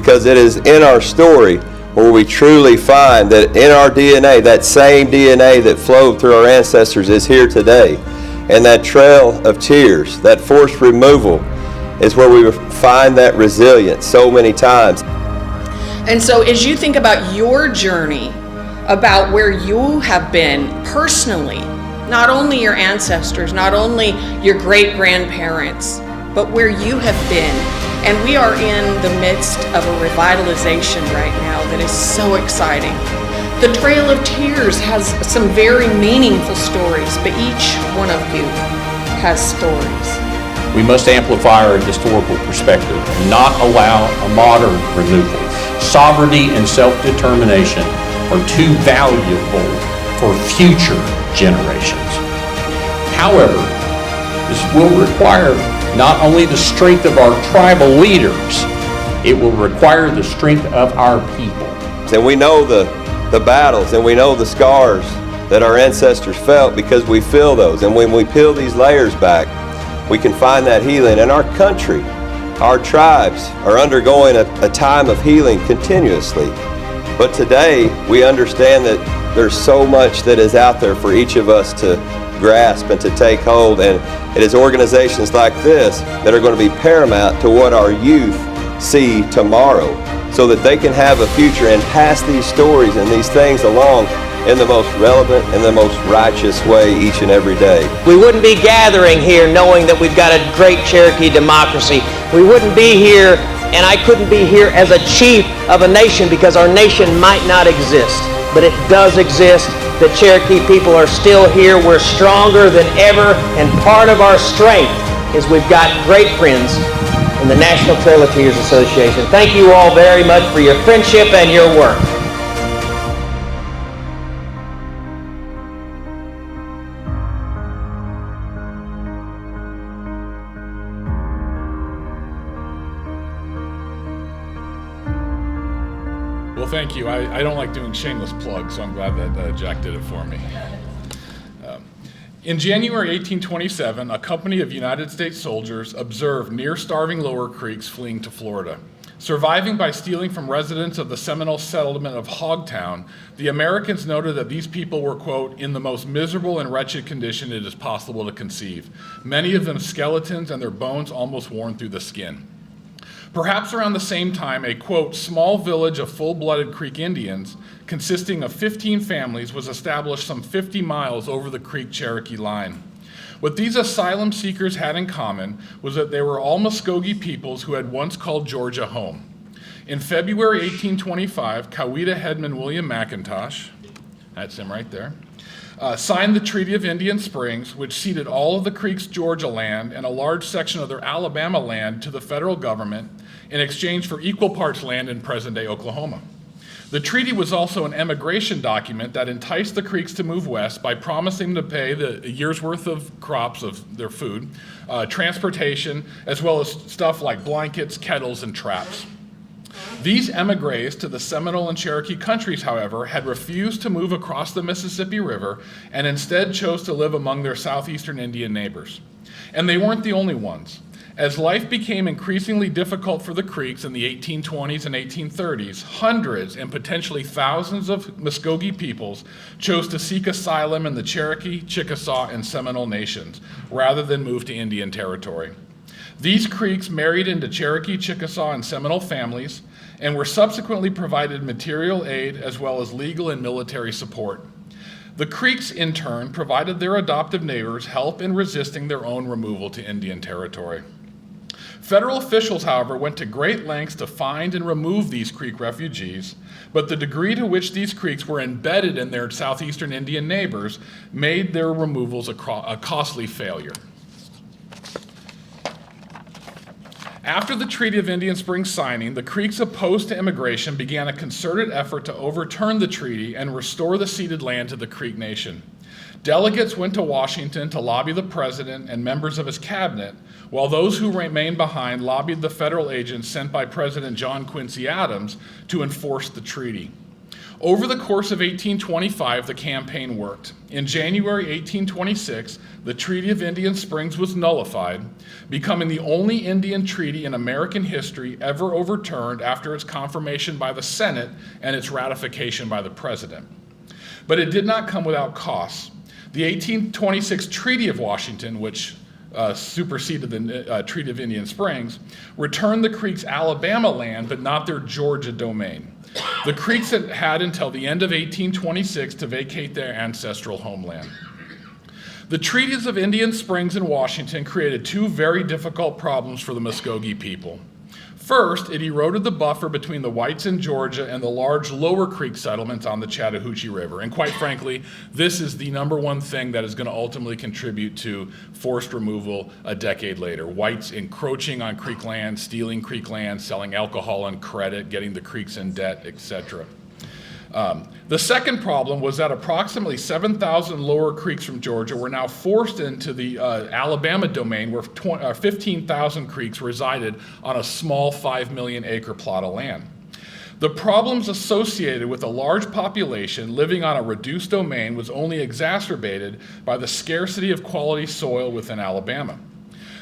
because it is in our story where we truly find that in our DNA, that same DNA that flowed through our ancestors is here today. And that trail of tears, that forced removal, is where we find that resilience so many times. And so as you think about your journey, about where you have been personally, not only your ancestors, not only your great-grandparents, but where you have been. And we are in the midst of a revitalization right now that is so exciting. The Trail of Tears has some very meaningful stories, but each one of you has stories. We must amplify our historical perspective and not allow a modern removal. Sovereignty and self-determination are too valuable for future generations. However, this will require not only the strength of our tribal leaders, it will require the strength of our people. And we know the battles and we know the scars that our ancestors felt because we feel those. And when we peel these layers back, we can find that healing. And our country, our tribes are undergoing a time of healing continuously. But today, we understand that there's so much that is out there for each of us to grasp and to take hold. And it is organizations like this that are going to be paramount to what our youth see tomorrow, so that they can have a future and pass these stories and these things along in the most relevant and the most righteous way each and every day. We wouldn't be gathering here knowing that we've got a great Cherokee democracy. We wouldn't be here, and I couldn't be here as a chief of a nation, because our nation might not exist. But it does exist. The Cherokee people are still here. We're stronger than ever, and part of our strength is we've got great friends in the National Trail of Tears Association. Thank you all very much for your friendship and your work. Well, thank you. I don't like doing shameless plugs, so I'm glad that Jack did it for me. In January 1827, a company of United States soldiers observed near-starving Lower Creeks fleeing to Florida. Surviving by stealing from residents of the Seminole settlement of Hogtown, the Americans noted that these people were, quote, in the most miserable and wretched condition it is possible to conceive, many of them skeletons and their bones almost worn through the skin. Perhaps around the same time, a, quote, small village of full-blooded Creek Indians, consisting of 15 families, was established some 50 miles over the Creek-Cherokee line. What these asylum seekers had in common was that they were all Muskogee peoples who had once called Georgia home. In February 1825, Coweta headman William McIntosh, that's him right there, signed the Treaty of Indian Springs, which ceded all of the Creek's Georgia land and a large section of their Alabama land to the federal government in exchange for equal parts land in present-day Oklahoma. The treaty was also an emigration document that enticed the Creeks to move west by promising to pay a year's worth of crops of their food, transportation, as well as stuff like blankets, kettles, and traps. These emigres to the Seminole and Cherokee countries, however, had refused to move across the Mississippi River and instead chose to live among their southeastern Indian neighbors. And they weren't the only ones. As life became increasingly difficult for the Creeks in the 1820s and 1830s, hundreds and potentially thousands of Muskogee peoples chose to seek asylum in the Cherokee, Chickasaw, and Seminole nations, rather than move to Indian territory. These Creeks married into Cherokee, Chickasaw, and Seminole families, and were subsequently provided material aid as well as legal and military support. The Creeks, in turn, provided their adoptive neighbors help in resisting their own removal to Indian territory. Federal officials, however, went to great lengths to find and remove these Creek refugees, but the degree to which these Creeks were embedded in their southeastern Indian neighbors made their removals a costly failure. After the Treaty of Indian Springs signing, the Creeks opposed to immigration began a concerted effort to overturn the treaty and restore the ceded land to the Creek Nation. Delegates went to Washington to lobby the president and members of his cabinet, while those who remained behind lobbied the federal agents sent by President John Quincy Adams to enforce the treaty. Over the course of 1825, the campaign worked. In January 1826, the Treaty of Indian Springs was nullified, becoming the only Indian treaty in American history ever overturned after its confirmation by the Senate and its ratification by the President. But it did not come without costs. The 1826 Treaty of Washington, which superseded the Treaty of Indian Springs, returned the Creeks Alabama land, but not their Georgia domain. The Creeks had until the end of 1826 to vacate their ancestral homeland. The treaties of Indian Springs and Washington created two very difficult problems for the Muskogee people. First, it eroded the buffer between the whites in Georgia and the large Lower Creek settlements on the Chattahoochee River. And quite frankly, this is the number one thing that is going to ultimately contribute to forced removal a decade later. Whites encroaching on Creek land, stealing Creek land, selling alcohol on credit, getting the Creeks in debt, etc. The second problem was that approximately 7,000 Lower Creeks from Georgia were now forced into the Alabama domain, where 15,000 Creeks resided on a small 5 million acre plot of land. The problems associated with a large population living on a reduced domain was only exacerbated by the scarcity of quality soil within Alabama.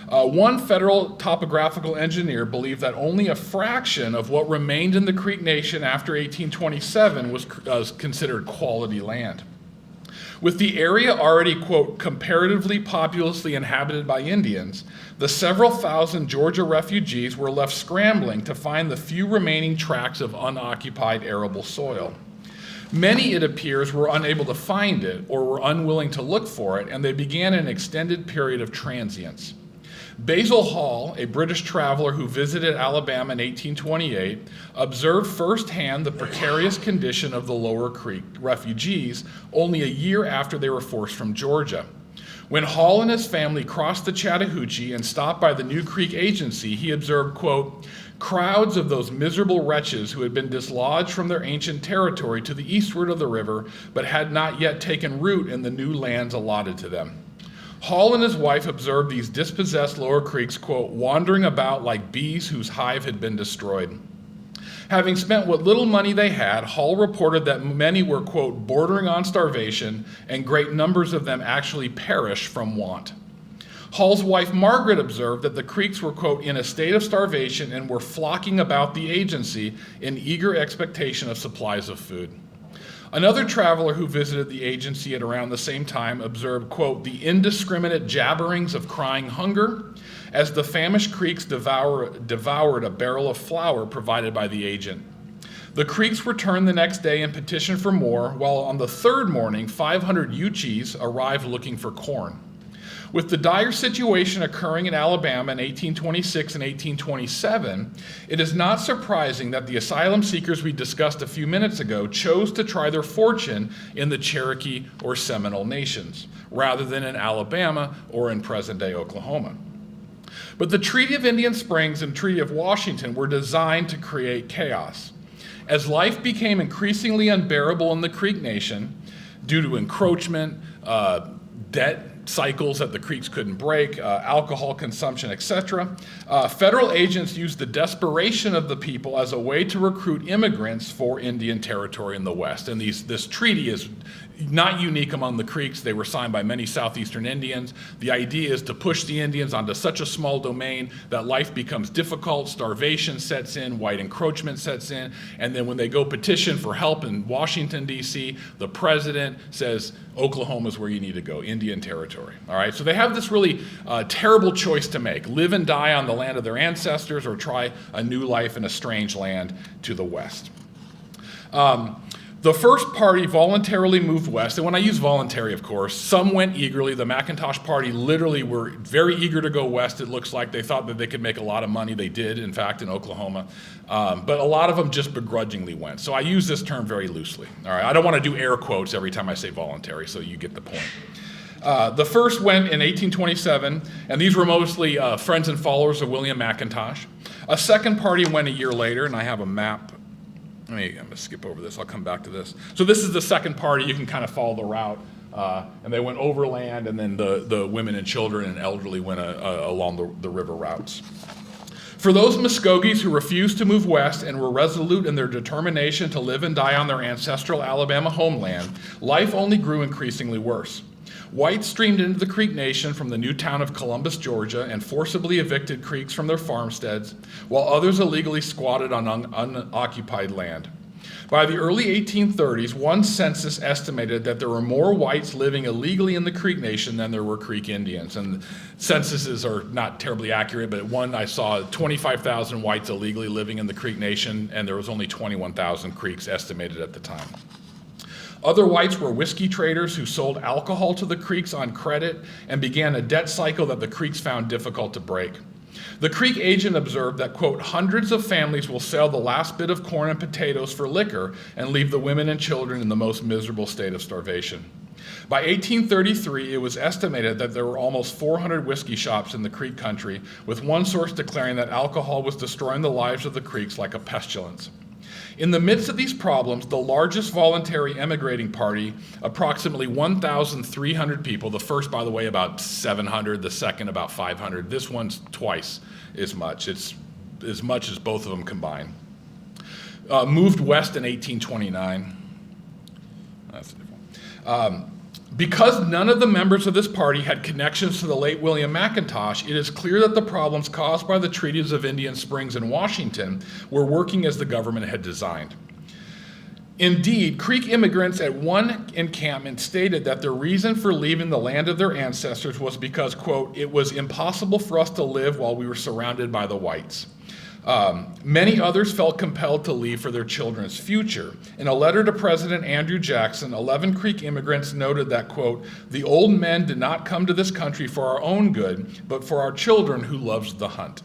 One federal topographical engineer believed that only a fraction of what remained in the Creek Nation after 1827 was considered quality land. With the area already, quote, comparatively populously inhabited by Indians, the several thousand Georgia refugees were left scrambling to find the few remaining tracts of unoccupied arable soil. Many, it appears, were unable to find it or were unwilling to look for it, and they began an extended period of transience. Basil Hall, a British traveler who visited Alabama in 1828, observed firsthand the precarious condition of the Lower Creek refugees only a year after they were forced from Georgia. When Hall and his family crossed the Chattahoochee and stopped by the New Creek Agency, he observed, quote, crowds of those miserable wretches who had been dislodged from their ancient territory to the eastward of the river, but had not yet taken root in the new lands allotted to them. Hall and his wife observed these dispossessed Lower Creeks, quote, wandering about like bees whose hive had been destroyed. Having spent what little money they had, Hall reported that many were, quote, bordering on starvation, and great numbers of them actually perished from want. Hall's wife, Margaret, observed that the Creeks were, quote, in a state of starvation and were flocking about the agency in eager expectation of supplies of food. Another traveler who visited the agency at around the same time observed, quote, the indiscriminate jabberings of crying hunger as the famished Creeks devoured a barrel of flour provided by the agent. The Creeks returned the next day and petitioned for more, while on the third morning, 500 Uchis arrived looking for corn. With the dire situation occurring in Alabama in 1826 and 1827, it is not surprising that the asylum seekers we discussed a few minutes ago chose to try their fortune in the Cherokee or Seminole nations, rather than in Alabama or in present-day Oklahoma. But the Treaty of Indian Springs and Treaty of Washington were designed to create chaos. As life became increasingly unbearable in the Creek Nation due to encroachment, debt cycles that the Creeks couldn't break, alcohol consumption, etc. Federal agents used the desperation of the people as a way to recruit immigrants for Indian territory in the West. And this treaty is not unique among the Creeks. They were signed by many southeastern Indians. The idea is to push the Indians onto such a small domain that life becomes difficult, starvation sets in, white encroachment sets in, and then when they go petition for help in Washington, D.C., the president says, Oklahoma is where you need to go, Indian territory. All right, so they have this really terrible choice to make: live and die on the land of their ancestors, or try a new life in a strange land to the west. The first party voluntarily moved west, and when I use voluntary, of course, some went eagerly. The McIntosh party literally were very eager to go west. It looks like they thought that they could make a lot of money. They did, in fact, in Oklahoma. But a lot of them just begrudgingly went. So I use this term very loosely. All right, I don't want to do air quotes every time I say voluntary, so you get the point. The first went in 1827, and these were mostly friends and followers of William McIntosh. A second party went a year later, and I have a map. I'm going to skip over this. I'll come back to this. So this is the second party. You can kind of follow the route. And they went overland, and then the women and children and elderly went along the river routes. For those Muskogees who refused to move west and were resolute in their determination to live and die on their ancestral Alabama homeland, life only grew increasingly worse. Whites streamed into the Creek Nation from the new town of Columbus, Georgia, and forcibly evicted Creeks from their farmsteads, while others illegally squatted on unoccupied land. By the early 1830s, one census estimated that there were more whites living illegally in the Creek Nation than there were Creek Indians. And censuses are not terribly accurate, but one I saw 25,000 whites illegally living in the Creek Nation, and there was only 21,000 Creeks estimated at the time. Other whites were whiskey traders who sold alcohol to the Creeks on credit and began a debt cycle that the Creeks found difficult to break. The Creek agent observed that, quote, hundreds of families will sell the last bit of corn and potatoes for liquor and leave the women and children in the most miserable state of starvation. By 1833, it was estimated that there were almost 400 whiskey shops in the Creek country, with one source declaring that alcohol was destroying the lives of the Creeks like a pestilence. In the midst of these problems, the largest voluntary emigrating party, approximately 1,300 people, the first, by the way, about 700, the second about 500, this one's twice as much. It's as much as both of them combined. Moved west in 1829. That's a different one. Because none of the members of this party had connections to the late William McIntosh, it is clear that the problems caused by the treaties of Indian Springs and Washington were working as the government had designed. Indeed, Creek immigrants at one encampment stated that their reason for leaving the land of their ancestors was because, quote, it was impossible for us to live while we were surrounded by the whites. Many others felt compelled to leave for their children's future. In a letter to President Andrew Jackson, 11 Creek immigrants noted that, quote, the old men did not come to this country for our own good, but for our children who loves the hunt.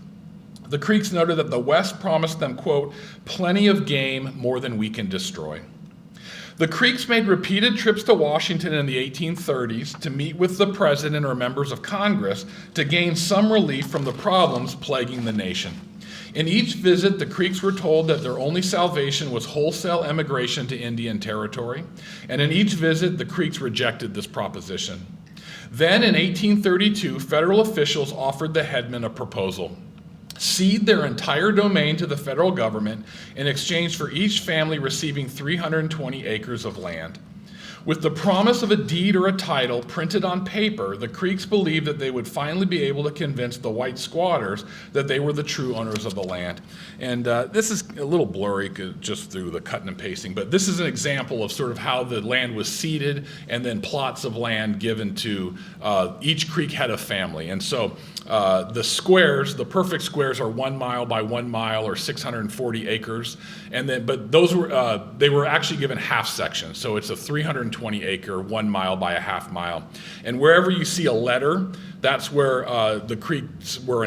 The Creeks noted that the West promised them, quote, plenty of game, more than we can destroy. The Creeks made repeated trips to Washington in the 1830s to meet with the president or members of Congress to gain some relief from the problems plaguing the nation. In each visit, the Creeks were told that their only salvation was wholesale emigration to Indian Territory, and in each visit, the Creeks rejected this proposition. Then, in 1832, federal officials offered the headmen a proposal: cede their entire domain to the federal government in exchange for each family receiving 320 acres of land. With the promise of a deed or a title printed on paper, the Creeks believed that they would finally be able to convince the white squatters that they were the true owners of the land. And this is a little blurry just through the cutting and pasting, but this is an example of sort of how the land was ceded and then plots of land given to each Creek head of family. And so the squares, the perfect squares, are 1 mile by 1 mile or 640 acres. And then, but those were, they were actually given half sections. So it's a 320 acre, 1 mile by a half mile. And wherever you see a letter, that's where the Creeks were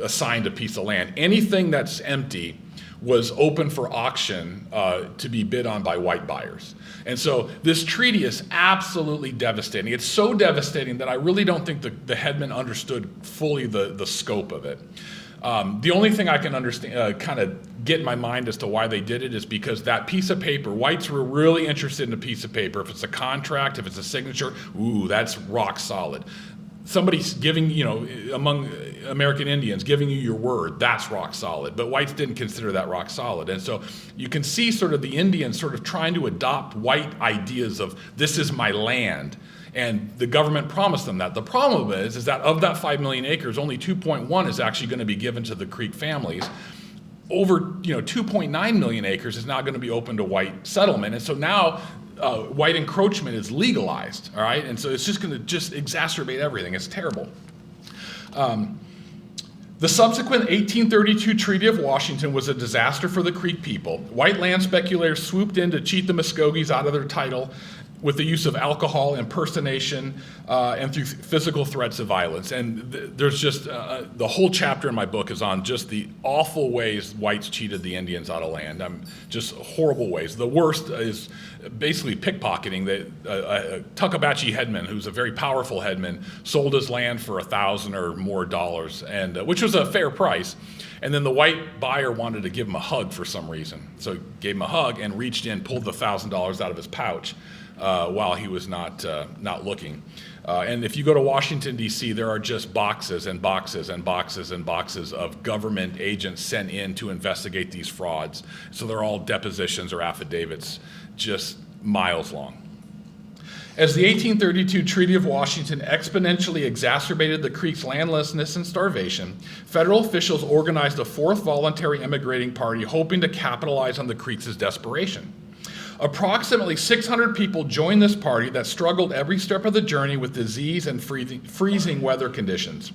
assigned a piece of land. Anything that's empty was open for auction to be bid on by white buyers. And so this treaty is absolutely devastating. It's so devastating that I really don't think the headmen understood fully the scope of it. The only thing I can understand, kind of get in my mind as to why they did it is because that piece of paper, whites were really interested in a piece of paper. If it's a contract, if it's a signature, ooh, that's rock solid. Somebody's giving, you know, among American Indians, giving you your word, that's rock solid. But whites didn't consider that rock solid. And so you can see sort of the Indians sort of trying to adopt white ideas of this is my land. And the government promised them that. The problem is that of that 5 million acres, only 2.1 is actually going to be given to the Creek families. Over 2.9 million acres is now going to be open to white settlement. And so now white encroachment is legalized, all right? And so it's just going to just exacerbate everything. It's terrible. The subsequent 1832 Treaty of Washington was a disaster for the Creek people. White land speculators swooped in to cheat the Muskogees out of their title with the use of alcohol, impersonation, and through physical threats of violence. And there's just, the whole chapter in my book is on just the awful ways whites cheated the Indians out of land. Just horrible ways. The worst is basically pickpocketing. Tuckabatchee headman, who's a very powerful headman, sold his land for $1,000 or more, and which was a fair price. And then the white buyer wanted to give him a hug for some reason. So he gave him a hug and reached in, pulled the $1,000 out of his pouch while he was not looking. And if you go to Washington, D.C., there are just boxes and boxes and boxes and boxes of government agents sent in to investigate these frauds. So they're all depositions or affidavits, just miles long. As the 1832 Treaty of Washington exponentially exacerbated the Creek's landlessness and starvation, federal officials organized a fourth voluntary immigrating party hoping to capitalize on the Creeks' desperation. Approximately 600 people joined this party that struggled every step of the journey with disease and freezing weather conditions.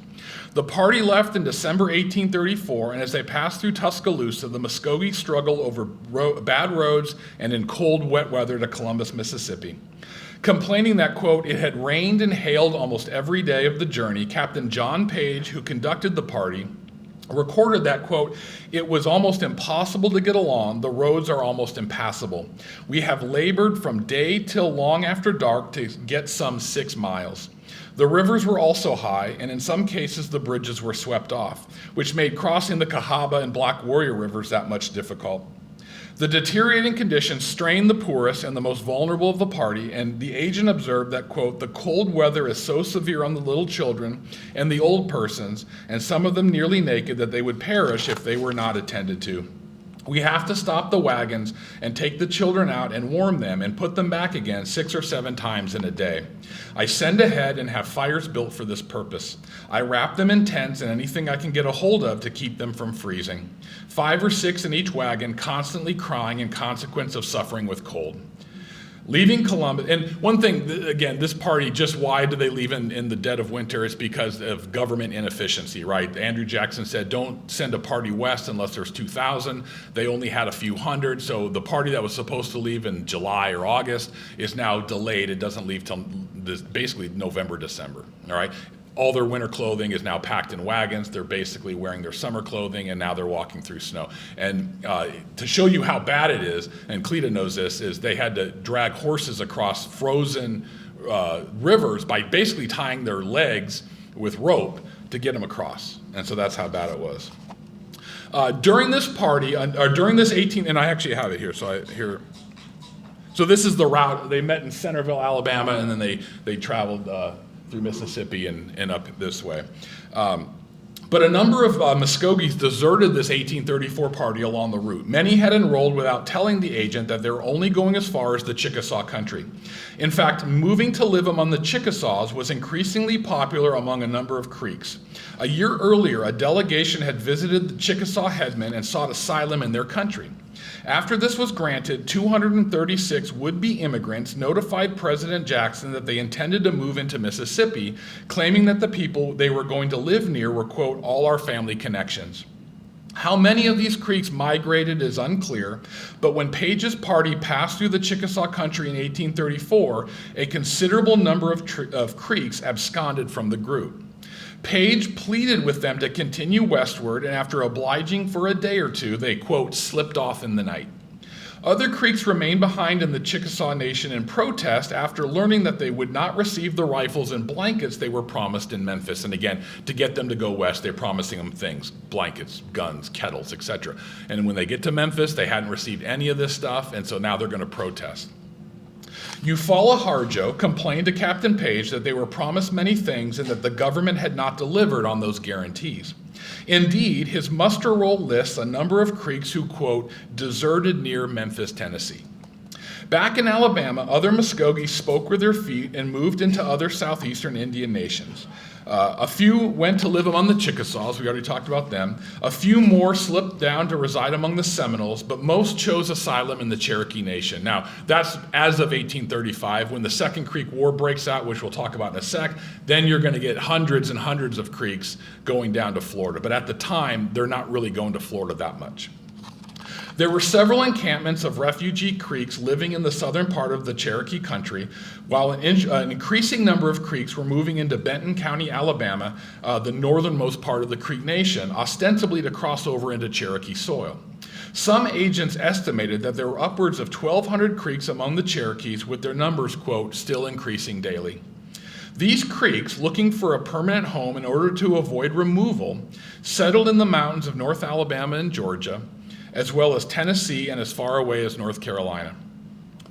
The party left in December 1834, and as they passed through Tuscaloosa, the Muskogee struggled over bad roads and in cold, wet weather to Columbus, Mississippi. Complaining that, quote, it had rained and hailed almost every day of the journey, Captain John Page, who conducted the party, recorded that, quote, it was almost impossible to get along. The roads are almost impassable. We have labored from day till long after dark to get some 6 miles. The rivers were also high, and in some cases the bridges were swept off, which made crossing the Cahaba and Black Warrior rivers that much difficult. The deteriorating conditions strained the poorest and the most vulnerable of the party, and the agent observed that, quote, the cold weather is so severe on the little children and the old persons, and some of them nearly naked, that they would perish if they were not attended to. We have to stop the wagons and take the children out and warm them and put them back again 6 or 7 times in a day. I send ahead and have fires built for this purpose. I wrap them in tents and anything I can get a hold of to keep them from freezing. 5 or 6 in each wagon, constantly crying in consequence of suffering with cold. Leaving Columbus, and one thing, again, this party, just why do they leave in the dead of winter? Is because of government inefficiency, right? Andrew Jackson said, don't send a party west unless there's 2,000. They only had a few hundred, so the party that was supposed to leave in July or August is now delayed. It doesn't leave till basically November, December, all right? All their winter clothing is now packed in wagons. They're basically wearing their summer clothing, and now they're walking through snow. And to show you how bad it is, and Cleta knows this, is they had to drag horses across frozen rivers by basically tying their legs with rope to get them across. And so that's how bad it was. During this party, or during this 18, and I actually have it here, so this is the route. They met in Centerville, Alabama, and then they traveled through Mississippi and up this way. But a number of Muskogees deserted this 1834 party along the route. Many had enrolled without telling the agent that they were only going as far as the Chickasaw country. In fact, moving to live among the Chickasaws was increasingly popular among a number of Creeks. A year earlier, a delegation had visited the Chickasaw headmen and sought asylum in their country. After this was granted, 236 would-be immigrants notified President Jackson that they intended to move into Mississippi, claiming that the people they were going to live near were, quote, all our family connections. How many of these Creeks migrated is unclear, but when Page's party passed through the Chickasaw country in 1834, a considerable number of Creeks absconded from the group. Page pleaded with them to continue westward, and after obliging for a day or two, they, quote, slipped off in the night. Other Creeks remained behind in the Chickasaw Nation in protest after learning that they would not receive the rifles and blankets they were promised in Memphis. And again, to get them to go west, they're promising them things, blankets, guns, kettles, etc. And when they get to Memphis, they hadn't received any of this stuff, and so now they're going to protest. Eufaula Harjo complained to Captain Page that they were promised many things and that the government had not delivered on those guarantees. Indeed, his muster roll lists a number of Creeks who, quote, deserted near Memphis, Tennessee. Back in Alabama, other Muskogees spoke with their feet and moved into other southeastern Indian nations. A few went to live among the Chickasaws, we already talked about them. A few more slipped down to reside among the Seminoles, but most chose asylum in the Cherokee Nation. Now, that's as of 1835. When the Second Creek War breaks out, which we'll talk about in a sec, then you're going to get hundreds and hundreds of Creeks going down to Florida. But at the time, they're not really going to Florida that much. There were several encampments of refugee Creeks living in the southern part of the Cherokee country, while an increasing number of Creeks were moving into Benton County, Alabama, the northernmost part of the Creek Nation, ostensibly to cross over into Cherokee soil. Some agents estimated that there were upwards of 1,200 Creeks among the Cherokees, with their numbers, quote, still increasing daily. These Creeks, looking for a permanent home in order to avoid removal, settled in the mountains of North Alabama and Georgia, as well as Tennessee and as far away as North Carolina.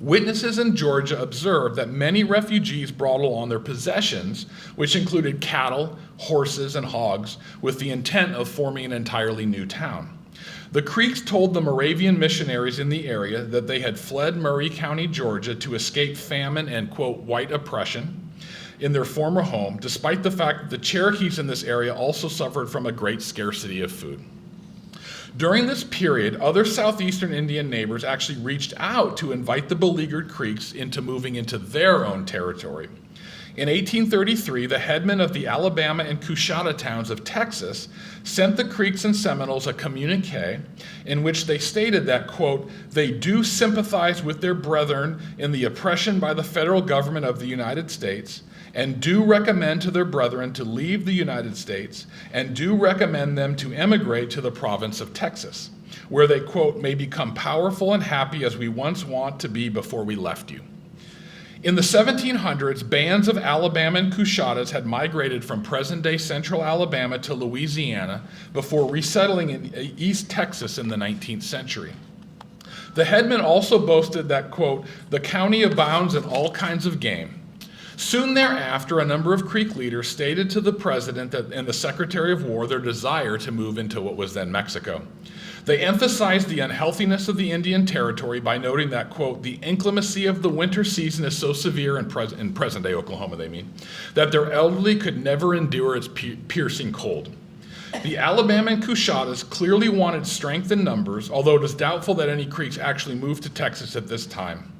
Witnesses in Georgia observed that many refugees brought along their possessions, which included cattle, horses, and hogs, with the intent of forming an entirely new town. The Creeks told the Moravian missionaries in the area that they had fled Murray County, Georgia, to escape famine and, quote, white oppression in their former home, despite the fact that the Cherokees in this area also suffered from a great scarcity of food. During this period, other southeastern Indian neighbors actually reached out to invite the beleaguered Creeks into moving into their own territory. In 1833, the headmen of the Alabama and Coushatta towns of Texas sent the Creeks and Seminoles a communique in which they stated that, quote, they do sympathize with their brethren in the oppression by the federal government of the United States, and do recommend to their brethren to leave the United States, and do recommend them to emigrate to the province of Texas, where they, quote, may become powerful and happy as we once want to be before we left you. In the 1700s, bands of Alabama and Coushattas had migrated from present-day central Alabama to Louisiana before resettling in East Texas in the 19th century. The headmen also boasted that, quote, the county abounds in all kinds of game. Soon thereafter, a number of Creek leaders stated to the president and the Secretary of War their desire to move into what was then Mexico. They emphasized the unhealthiness of the Indian Territory by noting that, quote, the inclemency of the winter season is so severe in present-day Oklahoma, they mean, that their elderly could never endure its piercing cold. The Alabama and Coushattas clearly wanted strength in numbers, although it is doubtful that any Creeks actually moved to Texas at this time.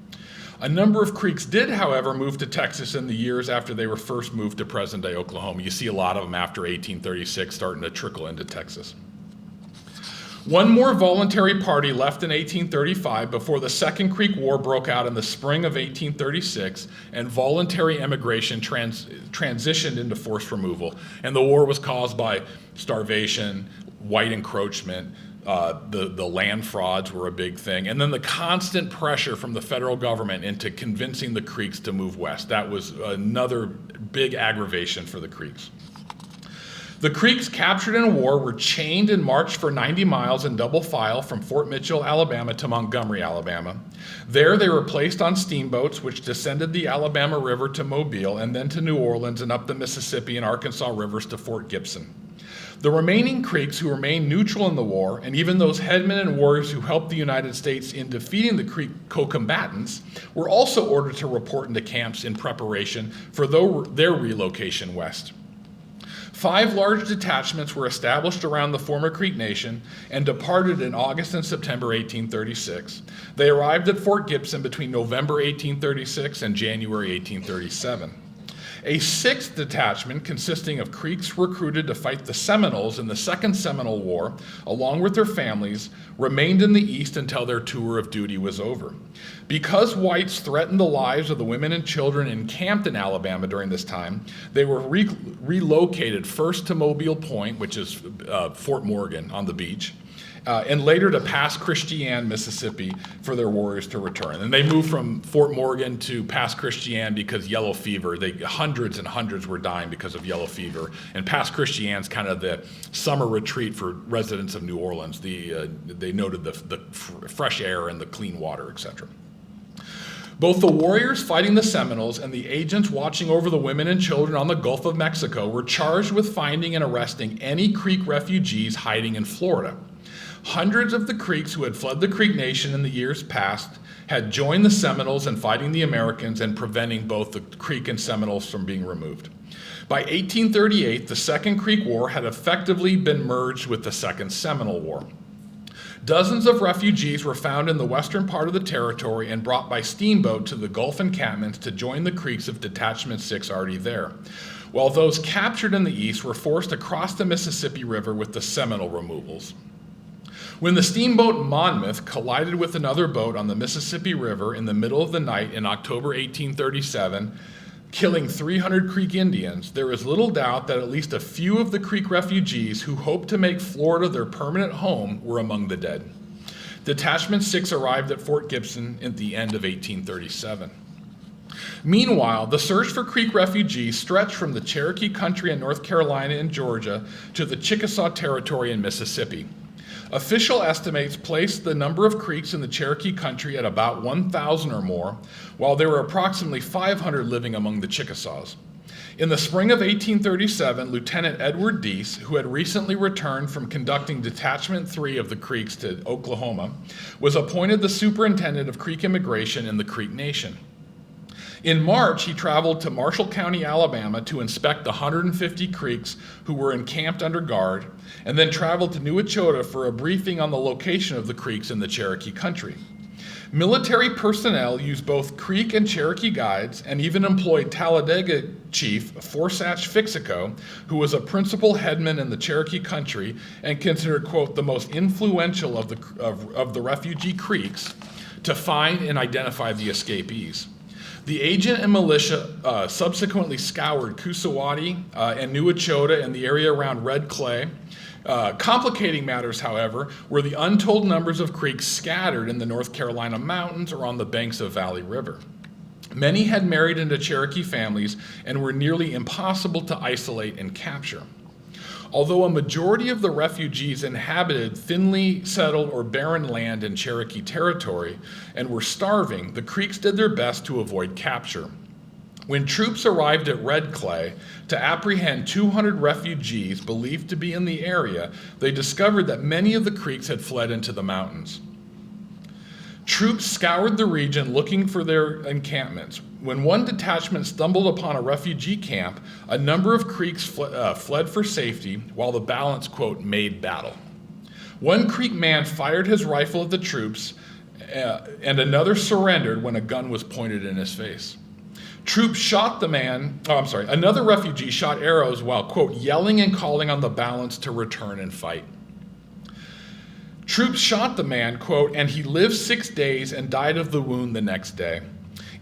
A number of Creeks did, however, move to Texas in the years after they were first moved to present-day Oklahoma. You see a lot of them after 1836 starting to trickle into Texas. One more voluntary party left in 1835 before the Second Creek War broke out in the spring of 1836 and voluntary emigration transitioned into forced removal. And the war was caused by starvation, white encroachment, the land frauds were a big thing, and then the constant pressure from the federal government into convincing the Creeks to move west. That was another big aggravation for the Creeks. The Creeks captured in a war were chained and marched for 90 miles in double file from Fort Mitchell, Alabama to Montgomery, Alabama. There they were placed on steamboats which descended the Alabama River to Mobile and then to New Orleans and up the Mississippi and Arkansas rivers to Fort Gibson. The remaining Creeks who remained neutral in the war, and even those headmen and warriors who helped the United States in defeating the Creek co-combatants, were also ordered to report into camps in preparation for their relocation west. 5 large detachments were established around the former Creek Nation and departed in August and September 1836. They arrived at Fort Gibson between November 1836 and January 1837. A 6th detachment consisting of Creeks recruited to fight the Seminoles in the Second Seminole War, along with their families, remained in the East until their tour of duty was over. Because whites threatened the lives of the women and children encamped in Alabama during this time, they were relocated first to Mobile Point, which is Fort Morgan on the beach, and later to Pass Christian, Mississippi, for their warriors to return. And they moved from Fort Morgan to Pass Christian because yellow fever. Hundreds and hundreds were dying because of yellow fever. And Pass Christian's kind of the summer retreat for residents of New Orleans. They noted the fresh air and the clean water, etc. Both the warriors fighting the Seminoles and the agents watching over the women and children on the Gulf of Mexico were charged with finding and arresting any Creek refugees hiding in Florida. Hundreds of the Creeks who had fled the Creek Nation in the years past had joined the Seminoles in fighting the Americans and preventing both the Creek and Seminoles from being removed. By 1838, the Second Creek War had effectively been merged with the Second Seminole War. Dozens of refugees were found in the western part of the territory and brought by steamboat to the Gulf encampments to join the Creeks of Detachment 6 already there, while those captured in the east were forced across the Mississippi River with the Seminole removals. When the steamboat Monmouth collided with another boat on the Mississippi River in the middle of the night in October 1837, killing 300 Creek Indians, there is little doubt that at least a few of the Creek refugees who hoped to make Florida their permanent home were among the dead. Detachment 6 arrived at Fort Gibson at the end of 1837. Meanwhile, the search for Creek refugees stretched from the Cherokee country in North Carolina and Georgia to the Chickasaw Territory in Mississippi. Official estimates placed the number of Creeks in the Cherokee country at about 1,000 or more, while there were approximately 500 living among the Chickasaws. In the spring of 1837, Lieutenant Edward Dease, who had recently returned from conducting Detachment 3 of the Creeks to Oklahoma, was appointed the superintendent of Creek immigration in the Creek Nation. In March, he traveled to Marshall County, Alabama to inspect the 150 Creeks who were encamped under guard, and then traveled to New Echota for a briefing on the location of the Creeks in the Cherokee country. Military personnel used both Creek and Cherokee guides and even employed Talladega Chief Forsatch Fixico, who was a principal headman in the Cherokee country and considered, quote, the most influential of the refugee Creeks, to find and identify the escapees. The agent and militia subsequently scoured Coosawattee and New Echota and the area around Red Clay. Complicating matters, however, were the untold numbers of Creeks scattered in the North Carolina mountains or on the banks of Valley River. Many had married into Cherokee families and were nearly impossible to isolate and capture. Although a majority of the refugees inhabited thinly settled or barren land in Cherokee territory and were starving, the Creeks did their best to avoid capture. When troops arrived at Red Clay to apprehend 200 refugees believed to be in the area, they discovered that many of the Creeks had fled into the mountains. Troops scoured the region looking for their encampments. When one detachment stumbled upon a refugee camp, a number of Creeks fled for safety, while the balance, quote, made battle. One Creek man fired his rifle at the troops, and another surrendered when a gun was pointed in his face. Troops shot the man, another refugee shot arrows while, quote, yelling and calling on the balance to return and fight. Troops shot the man, quote, and he lived 6 days and died of the wound the next day.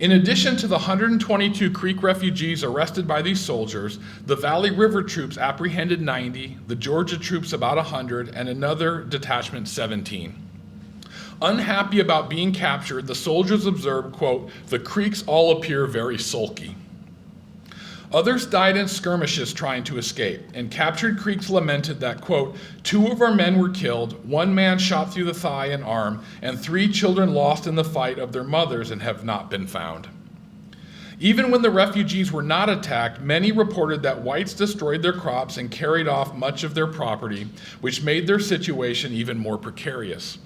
In addition to the 122 Creek refugees arrested by these soldiers, the Valley River troops apprehended 90, the Georgia troops about 100, and another detachment 17. Unhappy about being captured, the soldiers observed, quote, the Creeks all appear very sulky. Others died in skirmishes trying to escape, and captured Creeks lamented that, quote, 2 of our men were killed, 1 man shot through the thigh and arm, and 3 children lost in the fight of their mothers and have not been found. Even when the refugees were not attacked, many reported that whites destroyed their crops and carried off much of their property, which made their situation even more precarious.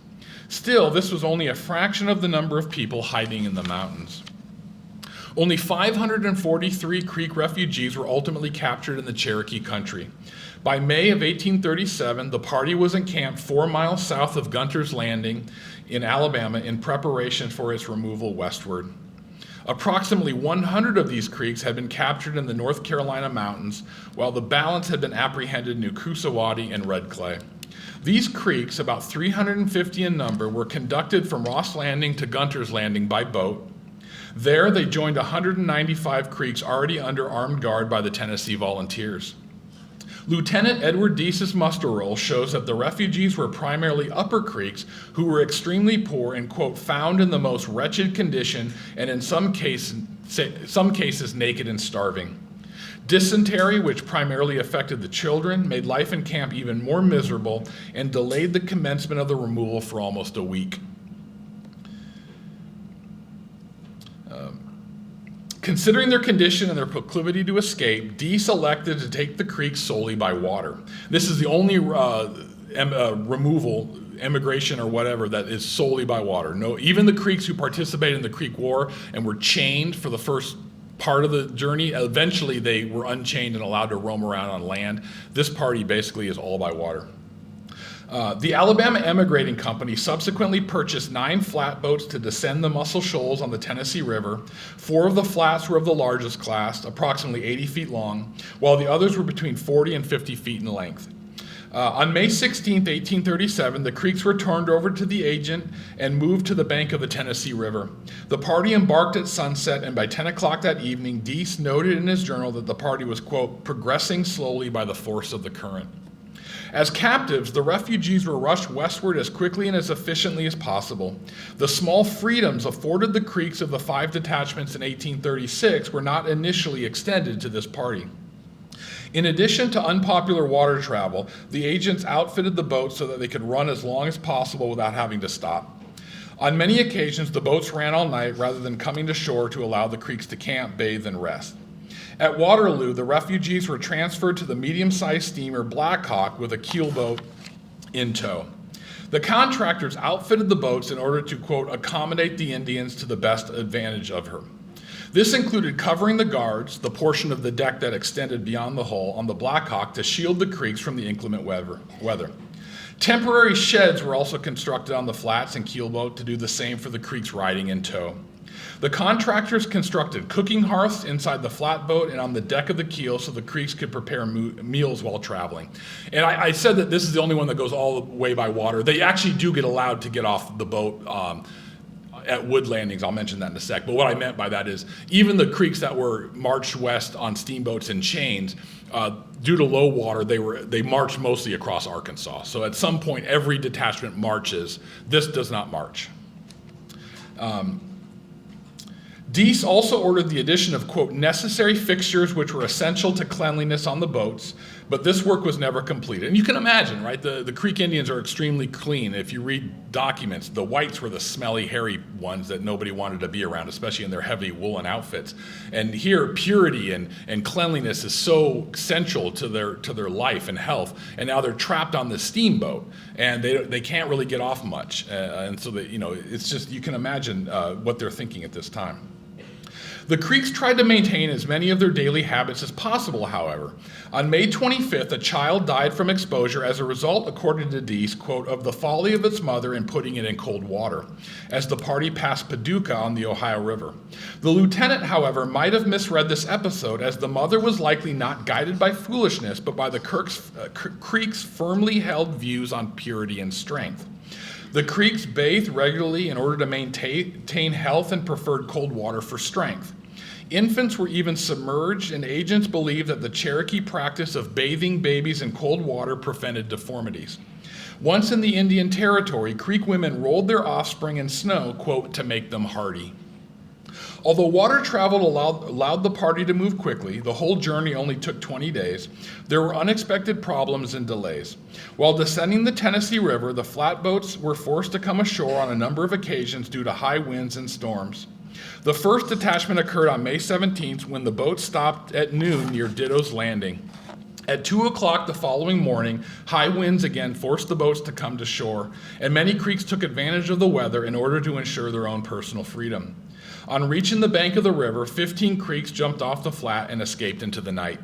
Still, this was only a fraction of the number of people hiding in the mountains. Only 543 Creek refugees were ultimately captured in the Cherokee country. By May of 1837, the party was encamped 4 miles south of Gunter's Landing in Alabama in preparation for its removal westward. Approximately 100 of these Creeks had been captured in the North Carolina mountains, while the balance had been apprehended near Coosawattee and Red Clay. These Creeks, about 350 in number, were conducted from Ross Landing to Gunter's Landing by boat. There, they joined 195 Creeks already under armed guard by the Tennessee Volunteers. Lieutenant Edward Dease's muster roll shows that the refugees were primarily upper Creeks who were extremely poor and, quote, found in the most wretched condition and in some cases naked and starving. Dysentery, which primarily affected the children, made life in camp even more miserable and delayed the commencement of the removal for almost a week. Considering their condition and their proclivity to escape, Dease elected to take the Creeks solely by water. This is the only removal, immigration or whatever, that is solely by water. No, even the Creeks who participated in the Creek War and were chained for the first part of the journey, eventually they were unchained and allowed to roam around on land. This party basically is all by water. The Alabama Emigrating Company subsequently purchased 9 flatboats to descend the Muscle Shoals on the Tennessee River. 4 of the flats were of the largest class, approximately 80 feet long, while the others were between 40 and 50 feet in length. On May 16, 1837, the Creeks were turned over to the agent and moved to the bank of the Tennessee River. The party embarked at sunset, and by 10 o'clock that evening, Dease noted in his journal that the party was, quote, progressing slowly by the force of the current. As captives, the refugees were rushed westward as quickly and as efficiently as possible. The small freedoms afforded the Creeks of the 5 detachments in 1836 were not initially extended to this party. In addition to unpopular water travel, the agents outfitted the boats so that they could run as long as possible without having to stop. On many occasions, the boats ran all night rather than coming to shore to allow the Creeks to camp, bathe, and rest. At Waterloo, the refugees were transferred to the medium-sized steamer Blackhawk with a keelboat in tow. The contractors outfitted the boats in order to, quote, accommodate the Indians to the best advantage of her. This included covering the guards, the portion of the deck that extended beyond the hull, on the Blackhawk to shield the Creeks from the inclement weather. Temporary sheds were also constructed on the flats and keelboat to do the same for the Creeks riding in tow. The contractors constructed cooking hearths inside the flatboat and on the deck of the keel so the Creeks could prepare meals while traveling. And I said that this is the only one that goes all the way by water. They actually do get allowed to get off the boat at wood landings. I'll mention that in a sec. But what I meant by that is even the Creeks that were marched west on steamboats and chains, due to low water, they marched mostly across Arkansas. So at some point, every detachment marches. This does not march. Dease also ordered the addition of, quote, necessary fixtures which were essential to cleanliness on the boats, but this work was never completed. And you can imagine, right, the Creek Indians are extremely clean. If you read documents, the whites were the smelly, hairy ones that nobody wanted to be around, especially in their heavy woolen outfits. And here, purity and cleanliness is so central to their life and health, and now they're trapped on this steamboat, and they can't really get off much. And so, it's just, you can imagine what they're thinking at this time. The Creeks tried to maintain as many of their daily habits as possible, however. On May 25th, a child died from exposure as a result, according to Dease, quote, of the folly of its mother in putting it in cold water, as the party passed Paducah on the Ohio River. The lieutenant, however, might have misread this episode, as the mother was likely not guided by foolishness, but by the Creeks' firmly held views on purity and strength. The Creeks bathed regularly in order to maintain health and preferred cold water for strength. Infants were even submerged, and agents believed that the Cherokee practice of bathing babies in cold water prevented deformities. Once in the Indian Territory, Creek women rolled their offspring in snow, quote, to make them hardy. Although water travel allowed the party to move quickly, the whole journey only took 20 days, there were unexpected problems and delays. While descending the Tennessee River, the flatboats were forced to come ashore on a number of occasions due to high winds and storms. The first detachment occurred on May 17th when the boat stopped at noon near Ditto's Landing. At 2 o'clock the following morning, high winds again forced the boats to come to shore, and many Creeks took advantage of the weather in order to ensure their own personal freedom. On reaching the bank of the river, 15 Creeks jumped off the flat and escaped into the night.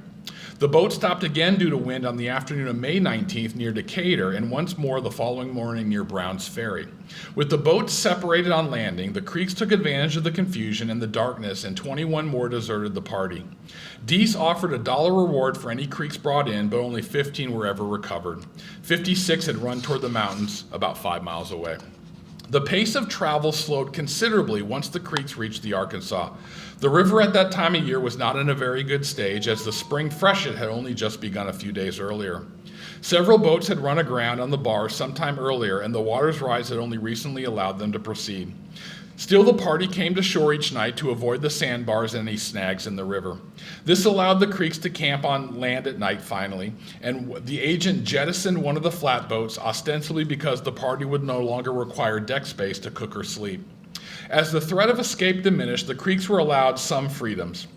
The boat stopped again due to wind on the afternoon of May 19th near Decatur, and once more the following morning near Brown's Ferry. With the boats separated on landing, the Creeks took advantage of the confusion and the darkness, and 21 more deserted the party. Dease offered a $1 reward for any Creeks brought in, but only 15 were ever recovered. 56 had run toward the mountains about 5 miles away. The pace of travel slowed considerably once the Creeks reached the Arkansas. The river at that time of year was not in a very good stage, as the spring freshet had only just begun a few days earlier. Several boats had run aground on the bar sometime earlier, and the water's rise had only recently allowed them to proceed. Still, the party came to shore each night to avoid the sandbars and any snags in the river. This allowed the Creeks to camp on land at night finally, and the agent jettisoned one of the flatboats, ostensibly because the party would no longer require deck space to cook or sleep. As the threat of escape diminished, the Creeks were allowed some freedoms.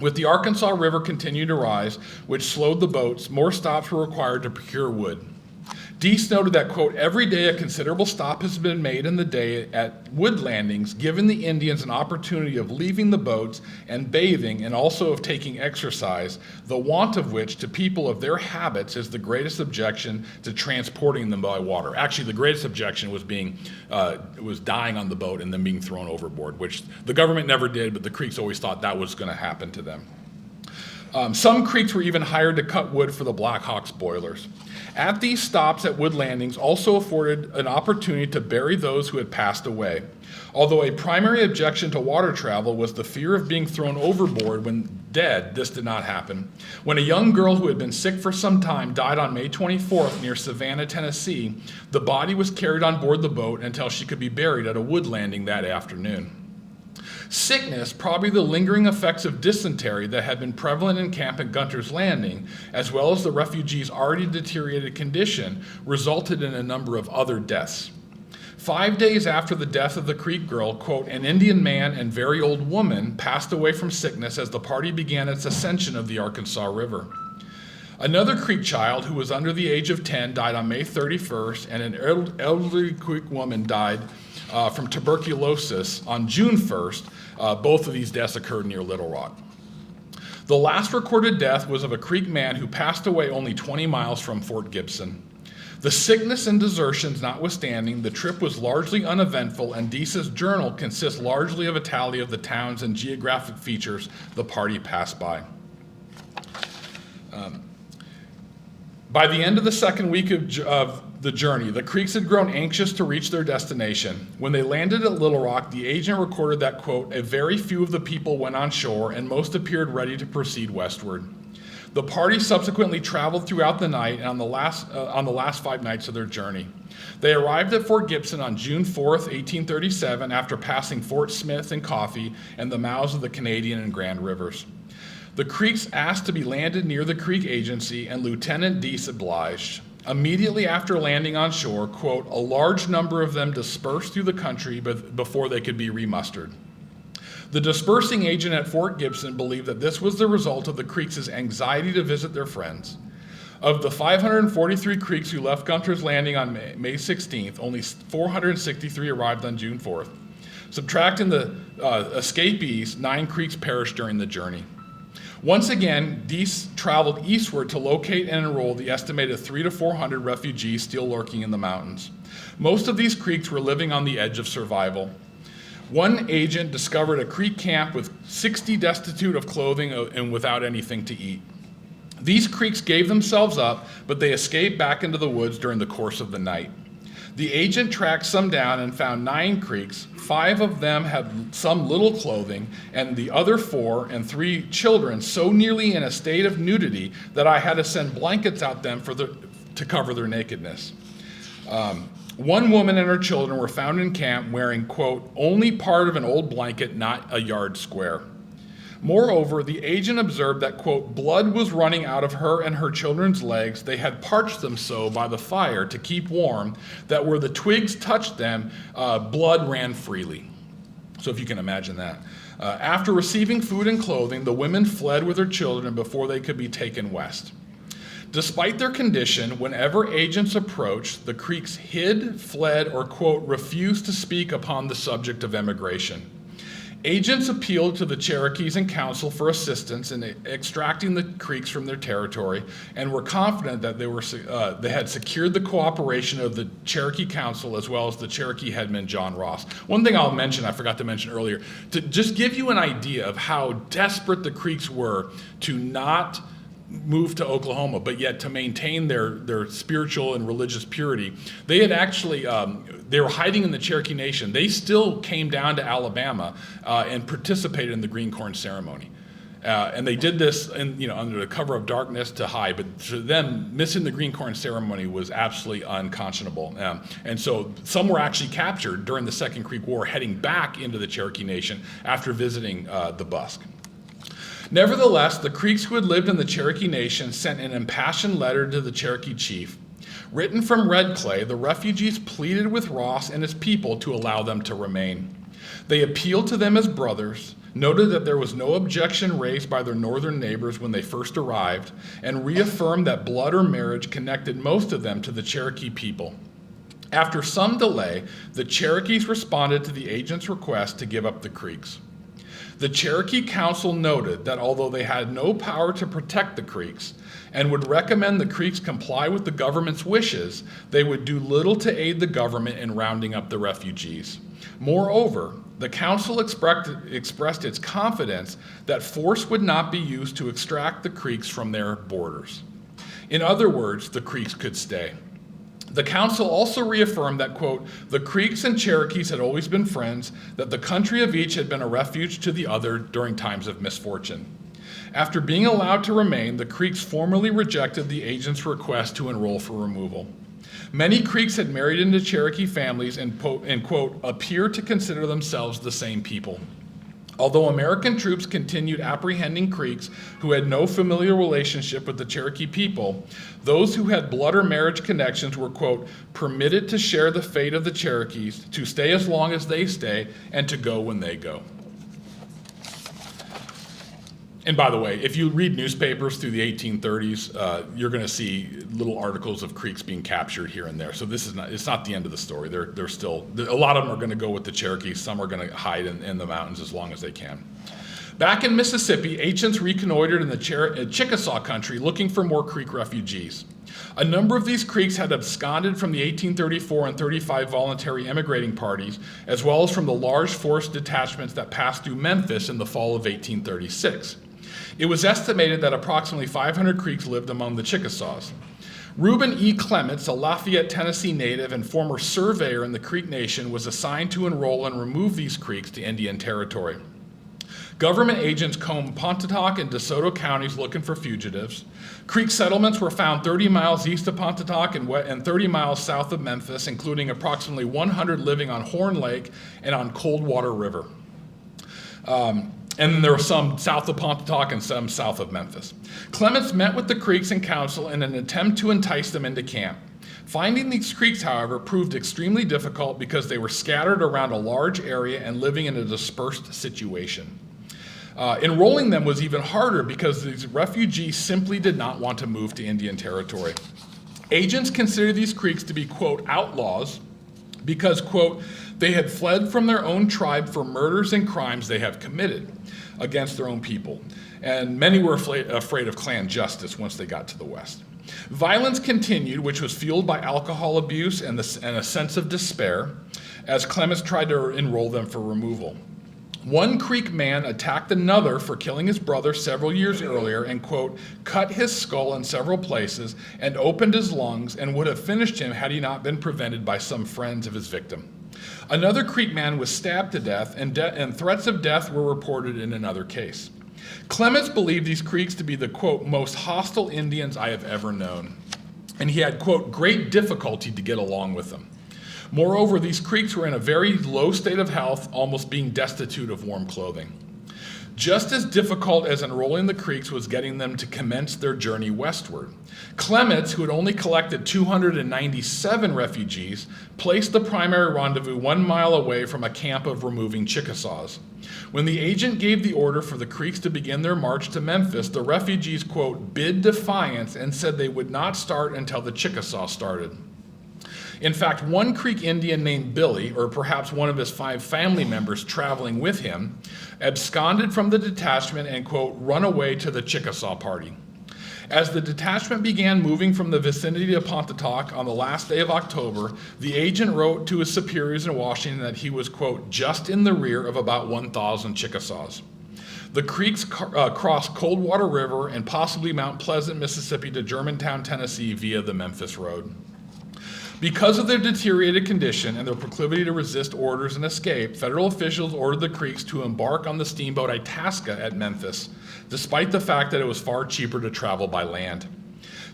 With the Arkansas River continuing to rise, which slowed the boats, more stops were required to procure wood. Dease noted that, quote, every day a considerable stop has been made in the day at wood landings, giving the Indians an opportunity of leaving the boats and bathing, and also of taking exercise, the want of which to people of their habits is the greatest objection to transporting them by water. Actually, the greatest objection was was dying on the boat and then being thrown overboard, which the government never did, but the Creeks always thought that was going to happen to them. Some Creeks were even hired to cut wood for the Black Hawk's boilers. At these stops at wood landings also afforded an opportunity to bury those who had passed away. Although a primary objection to water travel was the fear of being thrown overboard when dead, this did not happen. When a young girl who had been sick for some time died on May 24th near Savannah, Tennessee, the body was carried on board the boat until she could be buried at a wood landing that afternoon. Sickness, probably the lingering effects of dysentery that had been prevalent in camp at Gunter's Landing, as well as the refugees' already deteriorated condition, resulted in a number of other deaths. 5 days after the death of the Creek girl, quote, an Indian man and very old woman passed away from sickness as the party began its ascension of the Arkansas River. Another Creek child who was under the age of 10 died on May 31st, and an elderly Creek woman died from tuberculosis on June 1st. Both of these deaths occurred near Little Rock. The last recorded death was of a Creek man who passed away only 20 miles from Fort Gibson. The sickness and desertions notwithstanding, the trip was largely uneventful, and Dease's journal consists largely of a tally of the towns and geographic features the party passed by. By the end of the second week of the journey, the Creeks had grown anxious to reach their destination. When they landed at Little Rock, the agent recorded that, quote, a very few of the people went on shore and most appeared ready to proceed westward. The party subsequently traveled throughout the night and on the last 5 nights of their journey. They arrived at Fort Gibson on June 4th, 1837, after passing Fort Smith and Coffee and the mouths of the Canadian and Grand Rivers. The Creeks asked to be landed near the Creek Agency, and Lieutenant Dease obliged. Immediately after landing on shore, quote, a large number of them dispersed through the country before they could be remustered. The dispersing agent at Fort Gibson believed that this was the result of the Creeks' anxiety to visit their friends. Of the 543 Creeks who left Gunter's Landing on May 16th, only 463 arrived on June 4th. Subtracting the escapees, 9 Creeks perished during the journey. Once again, Dease traveled eastward to locate and enroll the estimated 300 to 400 refugees still lurking in the mountains. Most of these Creeks were living on the edge of survival. One agent discovered a Creek camp with 60 destitute of clothing and without anything to eat. These Creeks gave themselves up, but they escaped back into the woods during the course of the night. The agent tracked some down and found 9 Creeks. 5 of them had some little clothing, and the other 4 and 3 children so nearly in a state of nudity that I had to send blankets out them to cover their nakedness. One woman and her children were found in camp wearing, quote, only part of an old blanket, not a yard square. Moreover, the agent observed that, quote, blood was running out of her and her children's legs. They had parched them so by the fire to keep warm that where the twigs touched them, blood ran freely. So if you can imagine that. After receiving food and clothing, the women fled with their children before they could be taken west. Despite their condition, whenever agents approached, the Creeks hid, fled, or, quote, refused to speak upon the subject of emigration. Agents appealed to the Cherokees and Council for assistance in extracting the Creeks from their territory and were confident that they had secured the cooperation of the Cherokee Council as well as the Cherokee headman, John Ross. One thing I'll mention, I forgot to mention earlier, to just give you an idea of how desperate the Creeks were to not move to Oklahoma, but yet to maintain their spiritual and religious purity. They had actually, they were hiding in the Cherokee Nation. They still came down to Alabama and participated in the green corn ceremony. And they did this under the cover of darkness to hide, but to them, missing the green corn ceremony was absolutely unconscionable. And so some were actually captured during the Second Creek War, heading back into the Cherokee Nation after visiting the Busk. Nevertheless, the Creeks who had lived in the Cherokee Nation sent an impassioned letter to the Cherokee chief. Written from Red Clay, the refugees pleaded with Ross and his people to allow them to remain. They appealed to them as brothers, noted that there was no objection raised by their northern neighbors when they first arrived, and reaffirmed that blood or marriage connected most of them to the Cherokee people. After some delay, the Cherokees responded to the agent's request to give up the Creeks. The Cherokee Council noted that although they had no power to protect the Creeks and would recommend the Creeks comply with the government's wishes, they would do little to aid the government in rounding up the refugees. Moreover, the council expressed its confidence that force would not be used to extract the Creeks from their borders. In other words, the Creeks could stay. The council also reaffirmed that, quote, the Creeks and Cherokees had always been friends, that the country of each had been a refuge to the other during times of misfortune. After being allowed to remain, the Creeks formally rejected the agent's request to enroll for removal. Many Creeks had married into Cherokee families and, quote, appear to consider themselves the same people. Although American troops continued apprehending Creeks who had no familiar relationship with the Cherokee people, those who had blood or marriage connections were, quote, permitted to share the fate of the Cherokees, to stay as long as they stay, and to go when they go. And by the way, if you read newspapers through the 1830s, you're going to see little articles of Creeks being captured here and there. So this is it's not the end of the story. They're still, a lot of them are going to go with the Cherokees. Some are going to hide in the mountains as long as they can. Back in Mississippi, agents reconnoitered in the Chickasaw country looking for more Creek refugees. A number of these Creeks had absconded from the 1834 and 35 voluntary emigrating parties, as well as from the large force detachments that passed through Memphis in the fall of 1836. It was estimated that approximately 500 Creeks lived among the Chickasaws. Reuben E. Clements, a Lafayette, Tennessee native and former surveyor in the Creek Nation, was assigned to enroll and remove these Creeks to Indian Territory. Government agents combed Pontotoc and DeSoto counties looking for fugitives. Creek settlements were found 30 miles east of Pontotoc and 30 miles south of Memphis, including approximately 100 living on Horn Lake and on Coldwater River. And then there were some south of Pontotoc and some south of Memphis. Clements met with the Creeks and council in an attempt to entice them into camp. Finding these Creeks, however, proved extremely difficult because they were scattered around a large area and living in a dispersed situation. Enrolling them was even harder because these refugees simply did not want to move to Indian Territory. Agents considered these Creeks to be, quote, outlaws because, quote, they had fled from their own tribe for murders and crimes they have committed against their own people. And many were afraid of clan justice once they got to the West. Violence continued, which was fueled by alcohol abuse and a sense of despair, as Clements tried to enroll them for removal. One Creek man attacked another for killing his brother several years earlier and, quote, cut his skull in several places and opened his lungs and would have finished him had he not been prevented by some friends of his victim. Another Creek man was stabbed to death, and threats of death were reported in another case. Clements believed these Creeks to be the, quote, most hostile Indians I have ever known, and he had, quote, great difficulty to get along with them. Moreover, these Creeks were in a very low state of health, almost being destitute of warm clothing. Just as difficult as enrolling the Creeks was getting them to commence their journey westward. Clements, who had only collected 297 refugees, placed the primary rendezvous 1 mile away from a camp of removing Chickasaws. When the agent gave the order for the Creeks to begin their march to Memphis, the refugees, quote, bid defiance and said they would not start until the Chickasaw started. In fact, one Creek Indian named Billy, or perhaps one of his 5 family members traveling with him, absconded from the detachment and, quote, run away to the Chickasaw party. As the detachment began moving from the vicinity of Pontotoc on the last day of October, the agent wrote to his superiors in Washington that he was, quote, just in the rear of about 1,000 Chickasaws. The Creeks crossed Coldwater River and possibly Mount Pleasant, Mississippi to Germantown, Tennessee via the Memphis Road. Because of their deteriorated condition and their proclivity to resist orders and escape, federal officials ordered the Creeks to embark on the steamboat Itasca at Memphis, despite the fact that it was far cheaper to travel by land.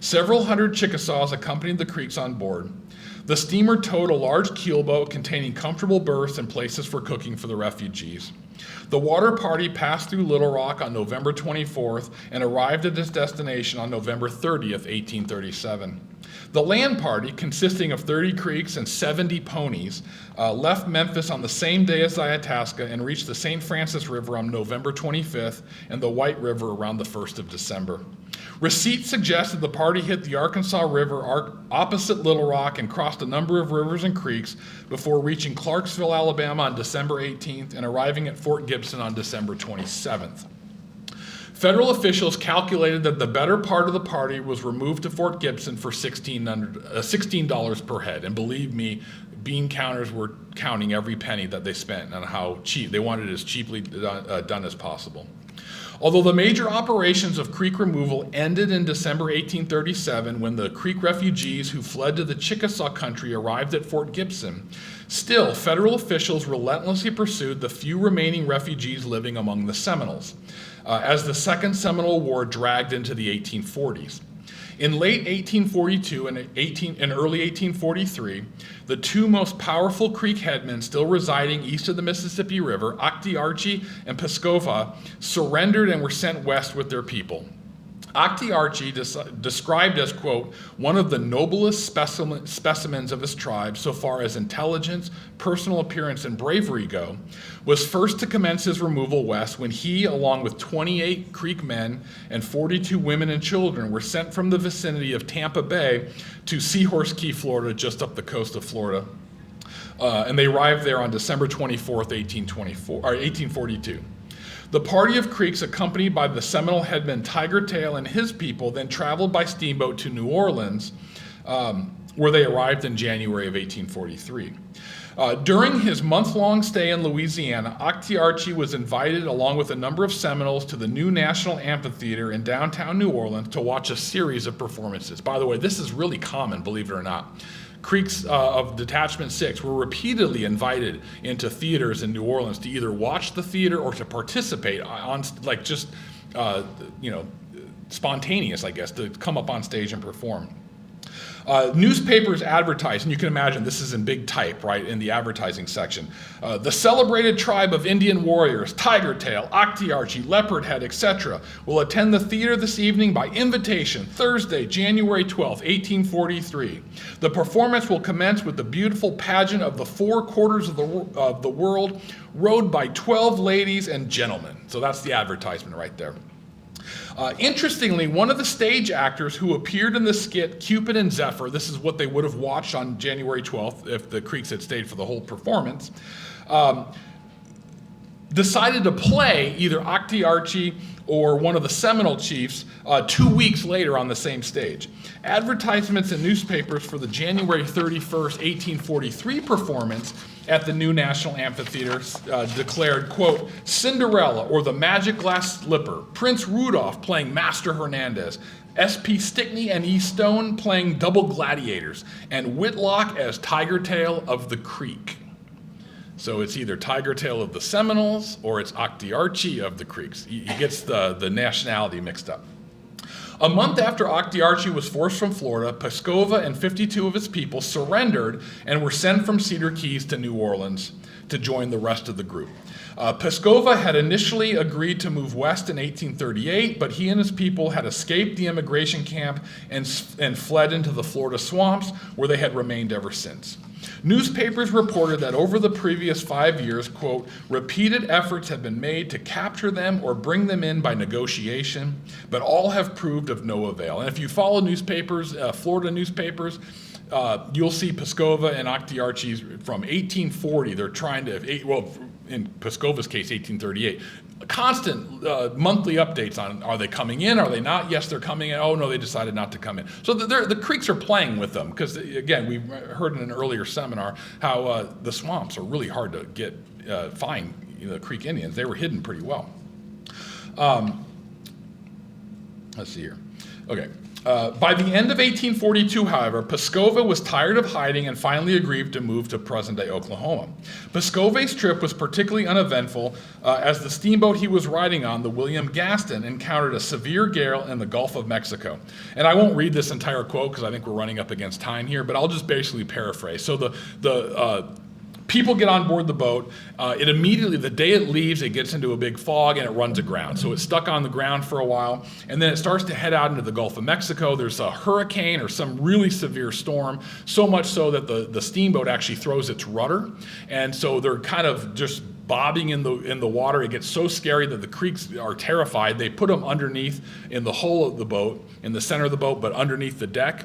Several hundred Chickasaws accompanied the Creeks on board. The steamer towed a large keelboat containing comfortable berths and places for cooking for the refugees. The water party passed through Little Rock on November 24th and arrived at its destination on November 30th, 1837. The land party, consisting of 30 Creeks and 70 ponies, left Memphis on the same day as the Itasca and reached the St. Francis River on November 25th and the White River around the 1st of December. Receipts suggested the party hit the Arkansas River opposite Little Rock and crossed a number of rivers and creeks before reaching Clarksville, Alabama on December 18th and arriving at Fort Gibson on December 27th. Federal officials calculated that the better part of the party was removed to Fort Gibson for $16 per head. And believe me, bean counters were counting every penny that they spent and how cheap, they wanted it as cheaply done as possible. Although the major operations of Creek removal ended in December 1837 when the Creek refugees who fled to the Chickasaw country arrived at Fort Gibson, still federal officials relentlessly pursued the few remaining refugees living among the Seminoles, as the Second Seminole War dragged into the 1840s. In late 1842 and early 1843, the two most powerful Creek headmen still residing east of the Mississippi River, Octiarchie and Piscova, surrendered and were sent west with their people. Octiarchie, described as, quote, one of the noblest specimens of his tribe so far as intelligence, personal appearance, and bravery go, was first to commence his removal west when he, along with 28 Creek men and 42 women and children, were sent from the vicinity of Tampa Bay to Seahorse Key, Florida, just up the coast of Florida. And they arrived there on December 24th, 1842. The party of Creeks, accompanied by the Seminole headman Tiger Tail and his people, then traveled by steamboat to New Orleans, where they arrived in January of 1843. During his month-long stay in Louisiana, Octiarchie was invited, along with a number of Seminoles, to the new National Amphitheater in downtown New Orleans to watch a series of performances. By the way, this is really common, believe it or not. Creeks of Detachment 6 were repeatedly invited into theaters in New Orleans to either watch the theater or to participate on, like, just, spontaneous, I guess, to come up on stage and perform. Newspapers advertised, and you can imagine this is in big type, right, in the advertising section. The celebrated tribe of Indian warriors, Tiger Tail, Octiarchie, Leopard Head, etc., will attend the theater this evening by invitation, Thursday, January 12th, 1843. The performance will commence with the beautiful pageant of the four quarters of the world, rowed by 12 ladies and gentlemen. So that's the advertisement right there. Interestingly, one of the stage actors who appeared in the skit Cupid and Zephyr, this is what they would have watched on January 12th if the Creeks had stayed for the whole performance, decided to play either Octiarchie or one of the Seminole chiefs 2 weeks later on the same stage. Advertisements in newspapers for the January 31st, 1843 performance at the new National Amphitheater declared, quote, Cinderella or the Magic Glass Slipper, Prince Rudolph playing Master Hernandez, S.P. Stickney and E. Stone playing double gladiators, and Whitlock as Tiger Tail of the Creek. So it's either Tiger Tail of the Seminoles or it's Octiarchie of the Creeks. He gets the nationality mixed up. A month after Octiarchie was forced from Florida, Piscova and 52 of his people surrendered and were sent from Cedar Keys to New Orleans to join the rest of the group. Piscova had initially agreed to move west in 1838, but he and his people had escaped the immigration camp and fled into the Florida swamps, where they had remained ever since. Newspapers reported that over the previous 5 years, quote, repeated efforts have been made to capture them or bring them in by negotiation, but all have proved of no avail. And if you follow newspapers, Florida newspapers, you'll see Piscova and Octiarchie from 1840. They're trying to, in Piscova's case, 1838. Constant monthly updates on, are they coming in, are they not? Yes, they're coming in. Oh, no, they decided not to come in. So the Creeks are playing with them because, again, we heard in an earlier seminar how the swamps are really hard to find the Creek Indians. They were hidden pretty well. Let's see here. Okay. By the end of 1842, however, Piscova was tired of hiding and finally agreed to move to present-day Oklahoma. Piscova's trip was particularly uneventful as the steamboat he was riding on, the William Gaston, encountered a severe gale in the Gulf of Mexico. And I won't read this entire quote because I think we're running up against time here, but I'll just basically paraphrase. So the people get on board the boat. It immediately, the day it leaves, it gets into a big fog and it runs aground. So it's stuck on the ground for a while, and then it starts to head out into the Gulf of Mexico. There's a hurricane or some really severe storm, so much so that the steamboat actually throws its rudder, and so they're kind of just bobbing in the water. It gets so scary that the Creeks are terrified. They put them underneath in the hull of the boat, in the center of the boat, but underneath the deck.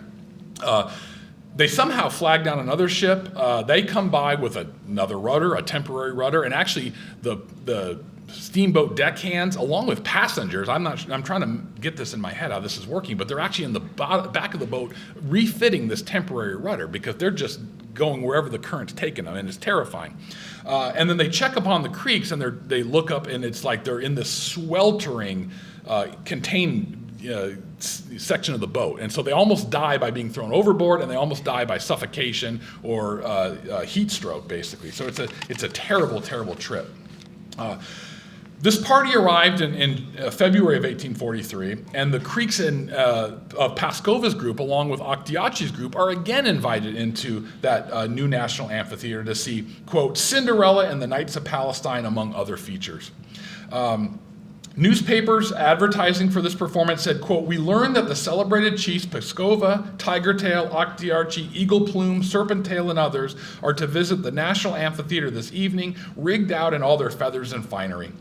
They somehow flag down another ship. They come by with another rudder, a temporary rudder, and actually the steamboat deckhands, along with passengers, I'm trying to get this in my head how this is working, but they're actually in the back of the boat refitting this temporary rudder because they're just going wherever the current's taking them, and it's terrifying. And then they check upon the creeks, and they look up, and it's like they're in this sweltering, contained section of the boat. And so they almost die by being thrown overboard, and they almost die by suffocation or heat stroke, basically. So it's a terrible, terrible trip. This party arrived in February of 1843, and the Creeks of Pascova's group, along with Oktiachi's group, are again invited into that new national amphitheater to see, quote, Cinderella and the Knights of Palestine, among other features. Newspapers advertising for this performance said, quote, we learned that the celebrated chiefs Pascova, Tigertail, Oktiachi, Eagle Plume, Serpentail, and others are to visit the National Amphitheater this evening, rigged out in all their feathers and finery.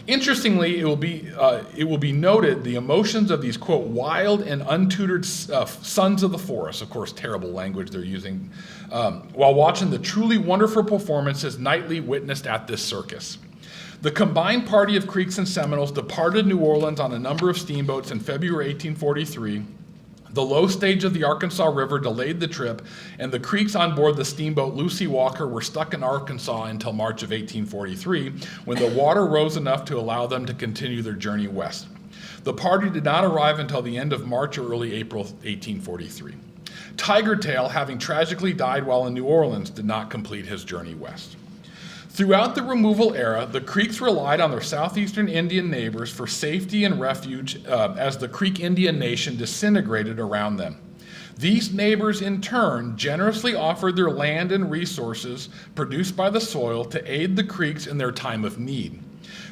Interestingly, it will be noted the emotions of these, quote, wild and untutored sons of the forest, of course, terrible language they're using, while watching the truly wonderful performances nightly witnessed at this circus. The combined party of Creeks and Seminoles departed New Orleans on a number of steamboats in February 1843. The low stage of the Arkansas River delayed the trip, and the Creeks on board the steamboat Lucy Walker were stuck in Arkansas until March of 1843, when the water rose enough to allow them to continue their journey west. The party did not arrive until the end of March or early April 1843. Tigertail, having tragically died while in New Orleans, did not complete his journey west. Throughout the removal era, the Creeks relied on their southeastern Indian neighbors for safety and refuge as the Creek Indian Nation disintegrated around them. These neighbors, in turn, generously offered their land and resources produced by the soil to aid the Creeks in their time of need.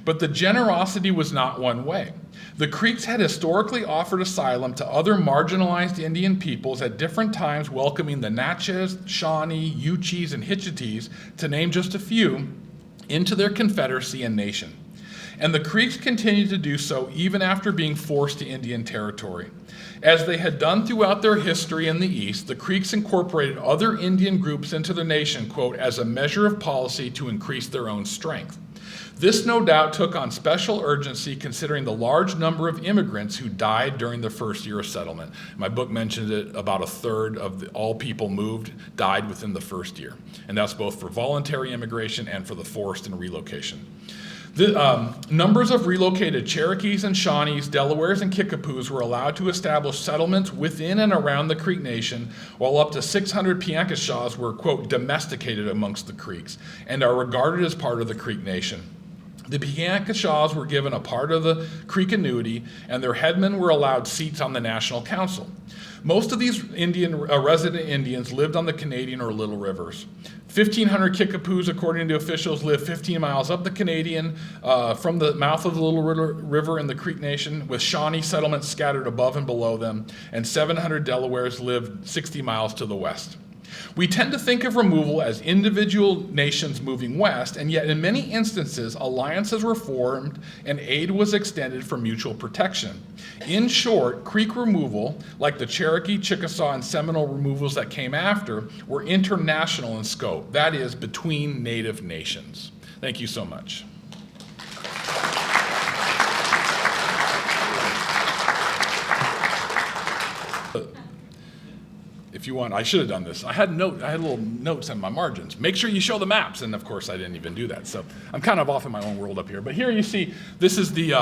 But the generosity was not one way. The Creeks had historically offered asylum to other marginalized Indian peoples at different times, welcoming the Natchez, Shawnee, Uchis, and Hitchites, to name just a few, into their confederacy and nation. And the Creeks continued to do so even after being forced to Indian territory. As they had done throughout their history in the East, the Creeks incorporated other Indian groups into the nation, quote, as a measure of policy to increase their own strength. This no doubt took on special urgency considering the large number of immigrants who died during the first year of settlement. My book mentioned it, about a third of all people moved died within the first year. And that's both for voluntary immigration and for the forced and relocation. The numbers of relocated Cherokees and Shawnees, Delawares, and Kickapoos were allowed to establish settlements within and around the Creek Nation, while up to 600 Piankashaws were, quote, domesticated amongst the Creeks and are regarded as part of the Creek Nation. The Piankashaws were given a part of the Creek annuity, and their headmen were allowed seats on the National Council. Most of these resident Indians lived on the Canadian or Little Rivers. 1,500 Kickapoos, according to officials, lived 15 miles up the Canadian from the mouth of the Little River in the Creek Nation, with Shawnee settlements scattered above and below them, and 700 Delawares lived 60 miles to the west. We tend to think of removal as individual nations moving west, and yet in many instances, alliances were formed and aid was extended for mutual protection. In short, Creek removal, like the Cherokee, Chickasaw, and Seminole removals that came after, were international in scope, that is, between native nations. Thank you so much. If you want, I should have done this. I had little notes in my margins. Make sure you show the maps, and of course I didn't even do that. So I'm kind of off in my own world up here. But here you see, this is the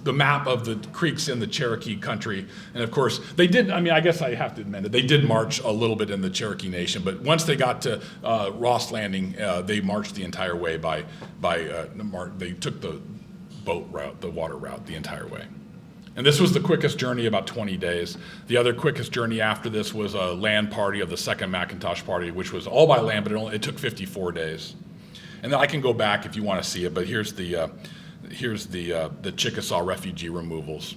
map of the creeks in the Cherokee country. And of course, they did, I guess I have to admit it, they did march a little bit in the Cherokee Nation, but once they got to Ross Landing, they marched the entire way they took the boat route, the water route, the entire way. And this was the quickest journey, about 20 days. The other quickest journey after this was a land party of the Second McIntosh Party, which was all by land, but it took 54 days. And then I can go back if you want to see it, but here's the Chickasaw refugee removals.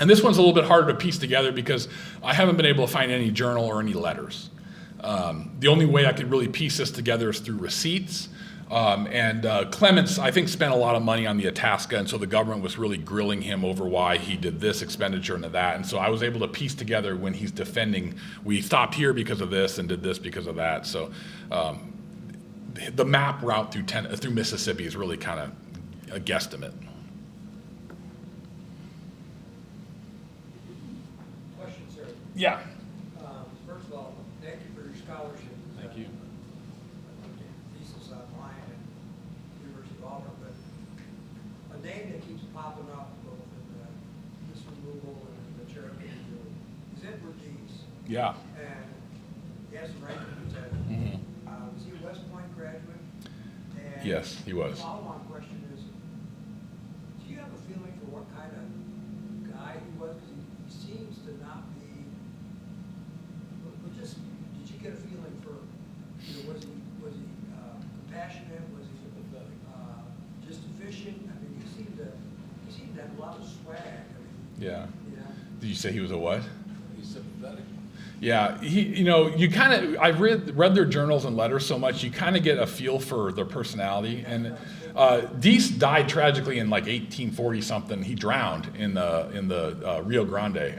And this one's a little bit harder to piece together because I haven't been able to find any journal or any letters. The only way I could really piece this together is through receipts. Clements, I think, spent a lot of money on the Itasca, and so the government was really grilling him over why he did this expenditure and that. And so I was able to piece together when he's defending, we stopped here because of this and did this because of that. So the map route through Mississippi is really kind of a guesstimate. Question, sir. Yeah. First of all, thank you for your scholarly Yeah. And he has some ranking lieutenant. Was he a West Point graduate? And Yes, he was. The follow-on question is, do you have a feeling for what kind of guy he was? Because he seems to not be, did you get a feeling for, was he compassionate? Was he just efficient? I mean, he seemed to have a lot of swag. I mean, Yeah. you know? Did you say he was a what? He's sympathetic. Yeah, you kind of, I've read their journals and letters so much, you kind of get a feel for their personality. And Deese died tragically in like 1840 something. He drowned in the Rio Grande.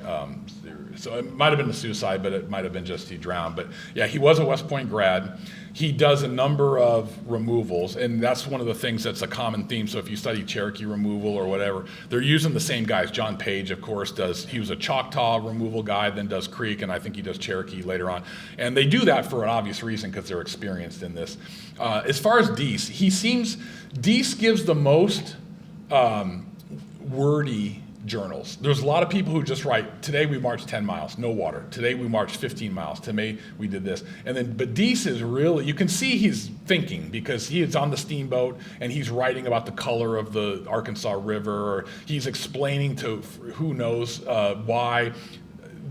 So it might have been a suicide, but it might have been just he drowned. But yeah, he was a West Point grad. He does a number of removals, and that's one of the things that's a common theme. So if you study Cherokee removal or whatever, they're using the same guys. John Page, of course, he was a Choctaw removal guy, then does Creek, and I think he does Cherokee later on. And they do that for an obvious reason, because they're experienced in this. As far as Deese, Deese gives the most wordy journals. There's a lot of people who just write, today we marched 10 miles, no water. Today we marched 15 miles. Today we did this. But Deese is really, you can see he's thinking, because he is on the steamboat and he's writing about the color of the Arkansas River, or he's explaining to who knows why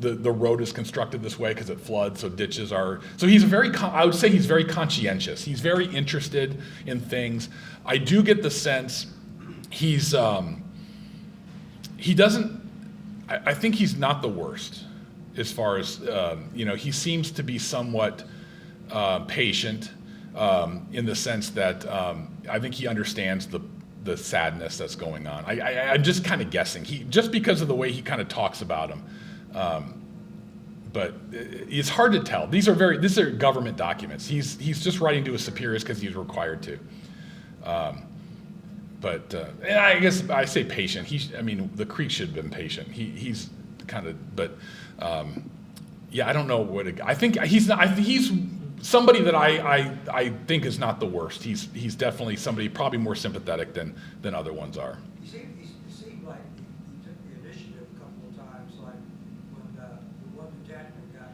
the road is constructed this way, because it floods, so ditches are, so he's I would say he's very conscientious. He's very interested in things. I do get the sense I think he's not the worst as far as, he seems to be somewhat patient in the sense that I think he understands the sadness that's going on. I'm just kind of guessing, just because of the way he kind of talks about him. But it's hard to tell. These are government documents. He's just writing to his superiors because he's required to. But I guess I say patient. The Creek should have been patient. He's kind of, but yeah, I don't know I think he's not. He's somebody that I think is not the worst. He's definitely somebody probably more sympathetic than other ones are. He seemed like he took the initiative a couple of times, like when the one detachment got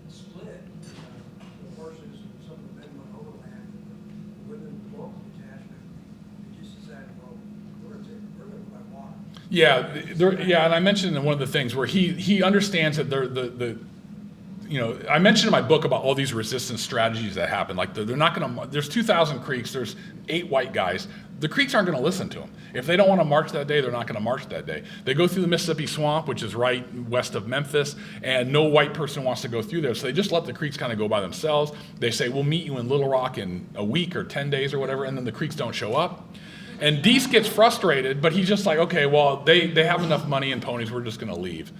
split, the horses and some of the men went overland, and the women in the local detachment, they just decided, well, we're going to go by water. Yeah, and I mentioned in one of the things where he understands that I mentioned in my book about all these resistance strategies that happen. Like they're not going to. There's 2,000 Creeks. There's 8 white guys. The Creeks aren't going to listen to them. If they don't want to march that day, they're not going to march that day. They go through the Mississippi Swamp, which is right west of Memphis, and no white person wants to go through there. So they just let the Creeks kind of go by themselves. They say, we'll meet you in Little Rock in a week or 10 days or whatever, and then the Creeks don't show up. And Deese gets frustrated, but he's just like, okay, well, they have enough money and ponies. We're just going to leave.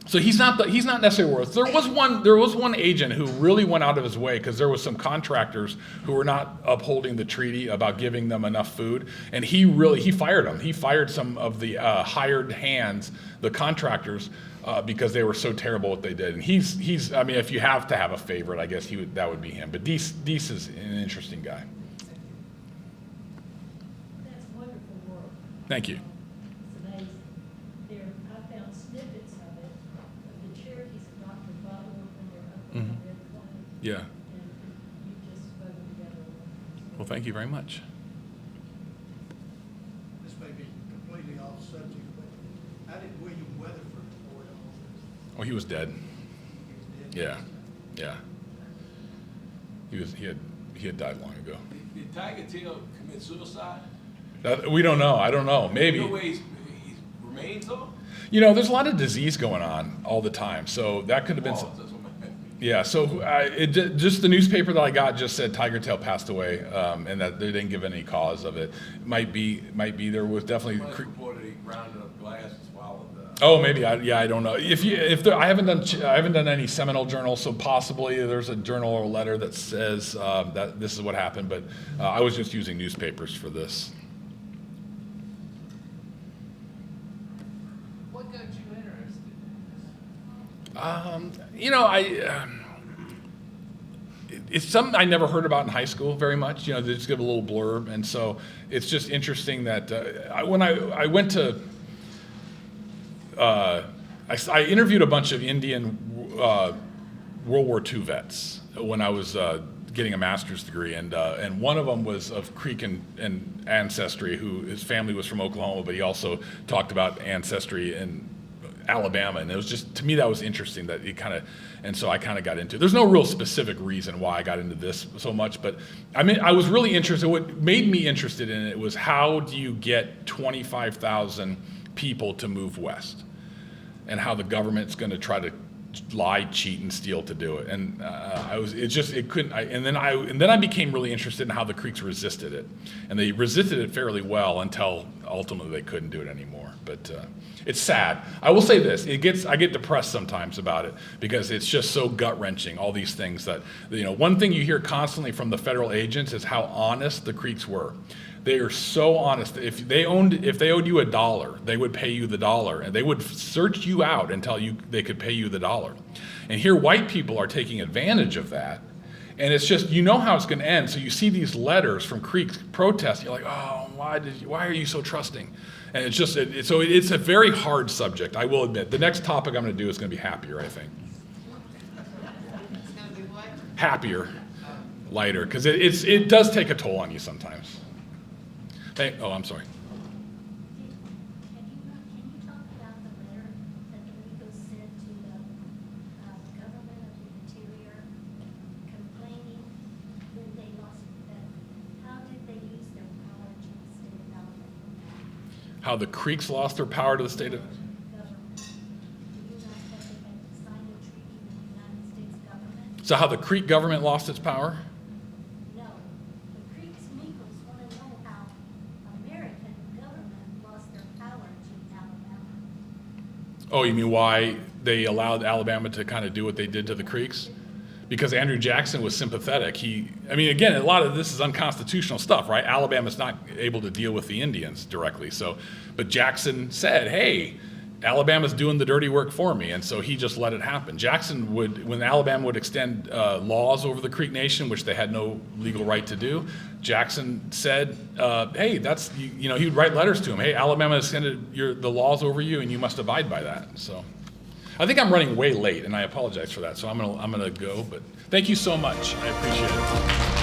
So he's not necessarily worth. There was one agent who really went out of his way, because there was some contractors who were not upholding the treaty about giving them enough food, and he fired them. He fired some of the hired hands, the contractors, because they were so terrible what they did. And he's if you have to have a favorite, I guess that would be him. But Deese is an interesting guy. That's wonderful work. Thank you. It's amazing. I found snippets of it. The Cherokees of Dr. Butler when they're up on the Red Plain. Yeah. And you just spoke together. Well, thank you very much. This may be completely off subject, but how did William Weatherford avoid all this? Oh, he was dead. He was dead? Yeah. He had died long ago. Did Tiger Tail commit suicide? We don't know. I don't know. Maybe. No way he remains though? There's a lot of disease going on all the time, so that could have been. That's what I meant. Yeah. So just the newspaper that I got just said Tiger Tail passed away, and that they didn't give any cause of it. Might be. There was definitely. Somebody reported he grounded up glass and swallowed that. Oh, maybe. I don't know. I haven't done any Seminole journals, so possibly there's a journal or a letter that says that this is what happened. But I was just using newspapers for this. What got you interested in this? It's something I never heard about in high school very much. They just give a little blurb, and so it's just interesting that when I went to, I interviewed a bunch of Indian World War II vets when I was getting a master's degree, and one of them was of Creek and ancestry, who his family was from Oklahoma, but he also talked about ancestry in Alabama, and it was just, to me, that was interesting that it kind of, and so I kind of got into it. There's no real specific reason why I got into this so much, but I mean, I was really interested. What made me interested in it was, how do you get 25,000 people to move west, and how the government's going to try to lie, cheat, and steal to do it. And and then I became really interested in how the Creeks resisted it, and they resisted it fairly well until ultimately they couldn't do it anymore. But it's sad. I will say this: I get depressed sometimes about it, because it's just so gut wrenching. All these things that, one thing you hear constantly from the federal agents is how honest the Creeks were. They are so honest. If they owed you $1, they would pay you the $1, and they would search you out until they could pay you the $1. And here, white people are taking advantage of that, and it's just, how it's going to end. So you see these letters from Creeks protesting. You're like, oh, why are you so trusting? And it's just, so it's a very hard subject. I will admit. The next topic I'm going to do is going to be happier, I think. It's going to be what? Happier, lighter, because it does take a toll on you sometimes. I'm sorry. Can you talk about the letter that the Ricos sent to the government of the interior, complaining when they lost that? How did they use their power to the state of Alabama? How the Creeks lost their power to the state of... Government. Do you know that they had signed a treaty with the United States government? So how the Creek government lost its power? No. The Creeks Micos want to know how American government lost their power to Alabama. Oh, you mean why they allowed Alabama to kind of do what they did to the Creeks? Because Andrew Jackson was sympathetic. Again, a lot of this is unconstitutional stuff, right? Alabama's not able to deal with the Indians directly. But Jackson said, hey, Alabama's doing the dirty work for me, and so he just let it happen. Jackson when Alabama would extend laws over the Creek Nation, which they had no legal right to do, Jackson said, hey, he would write letters to him. Hey, Alabama extended the laws over you, and you must abide by that. So I think I'm running way late, and I apologize for that. So I'm gonna go, but thank you so much. I appreciate it.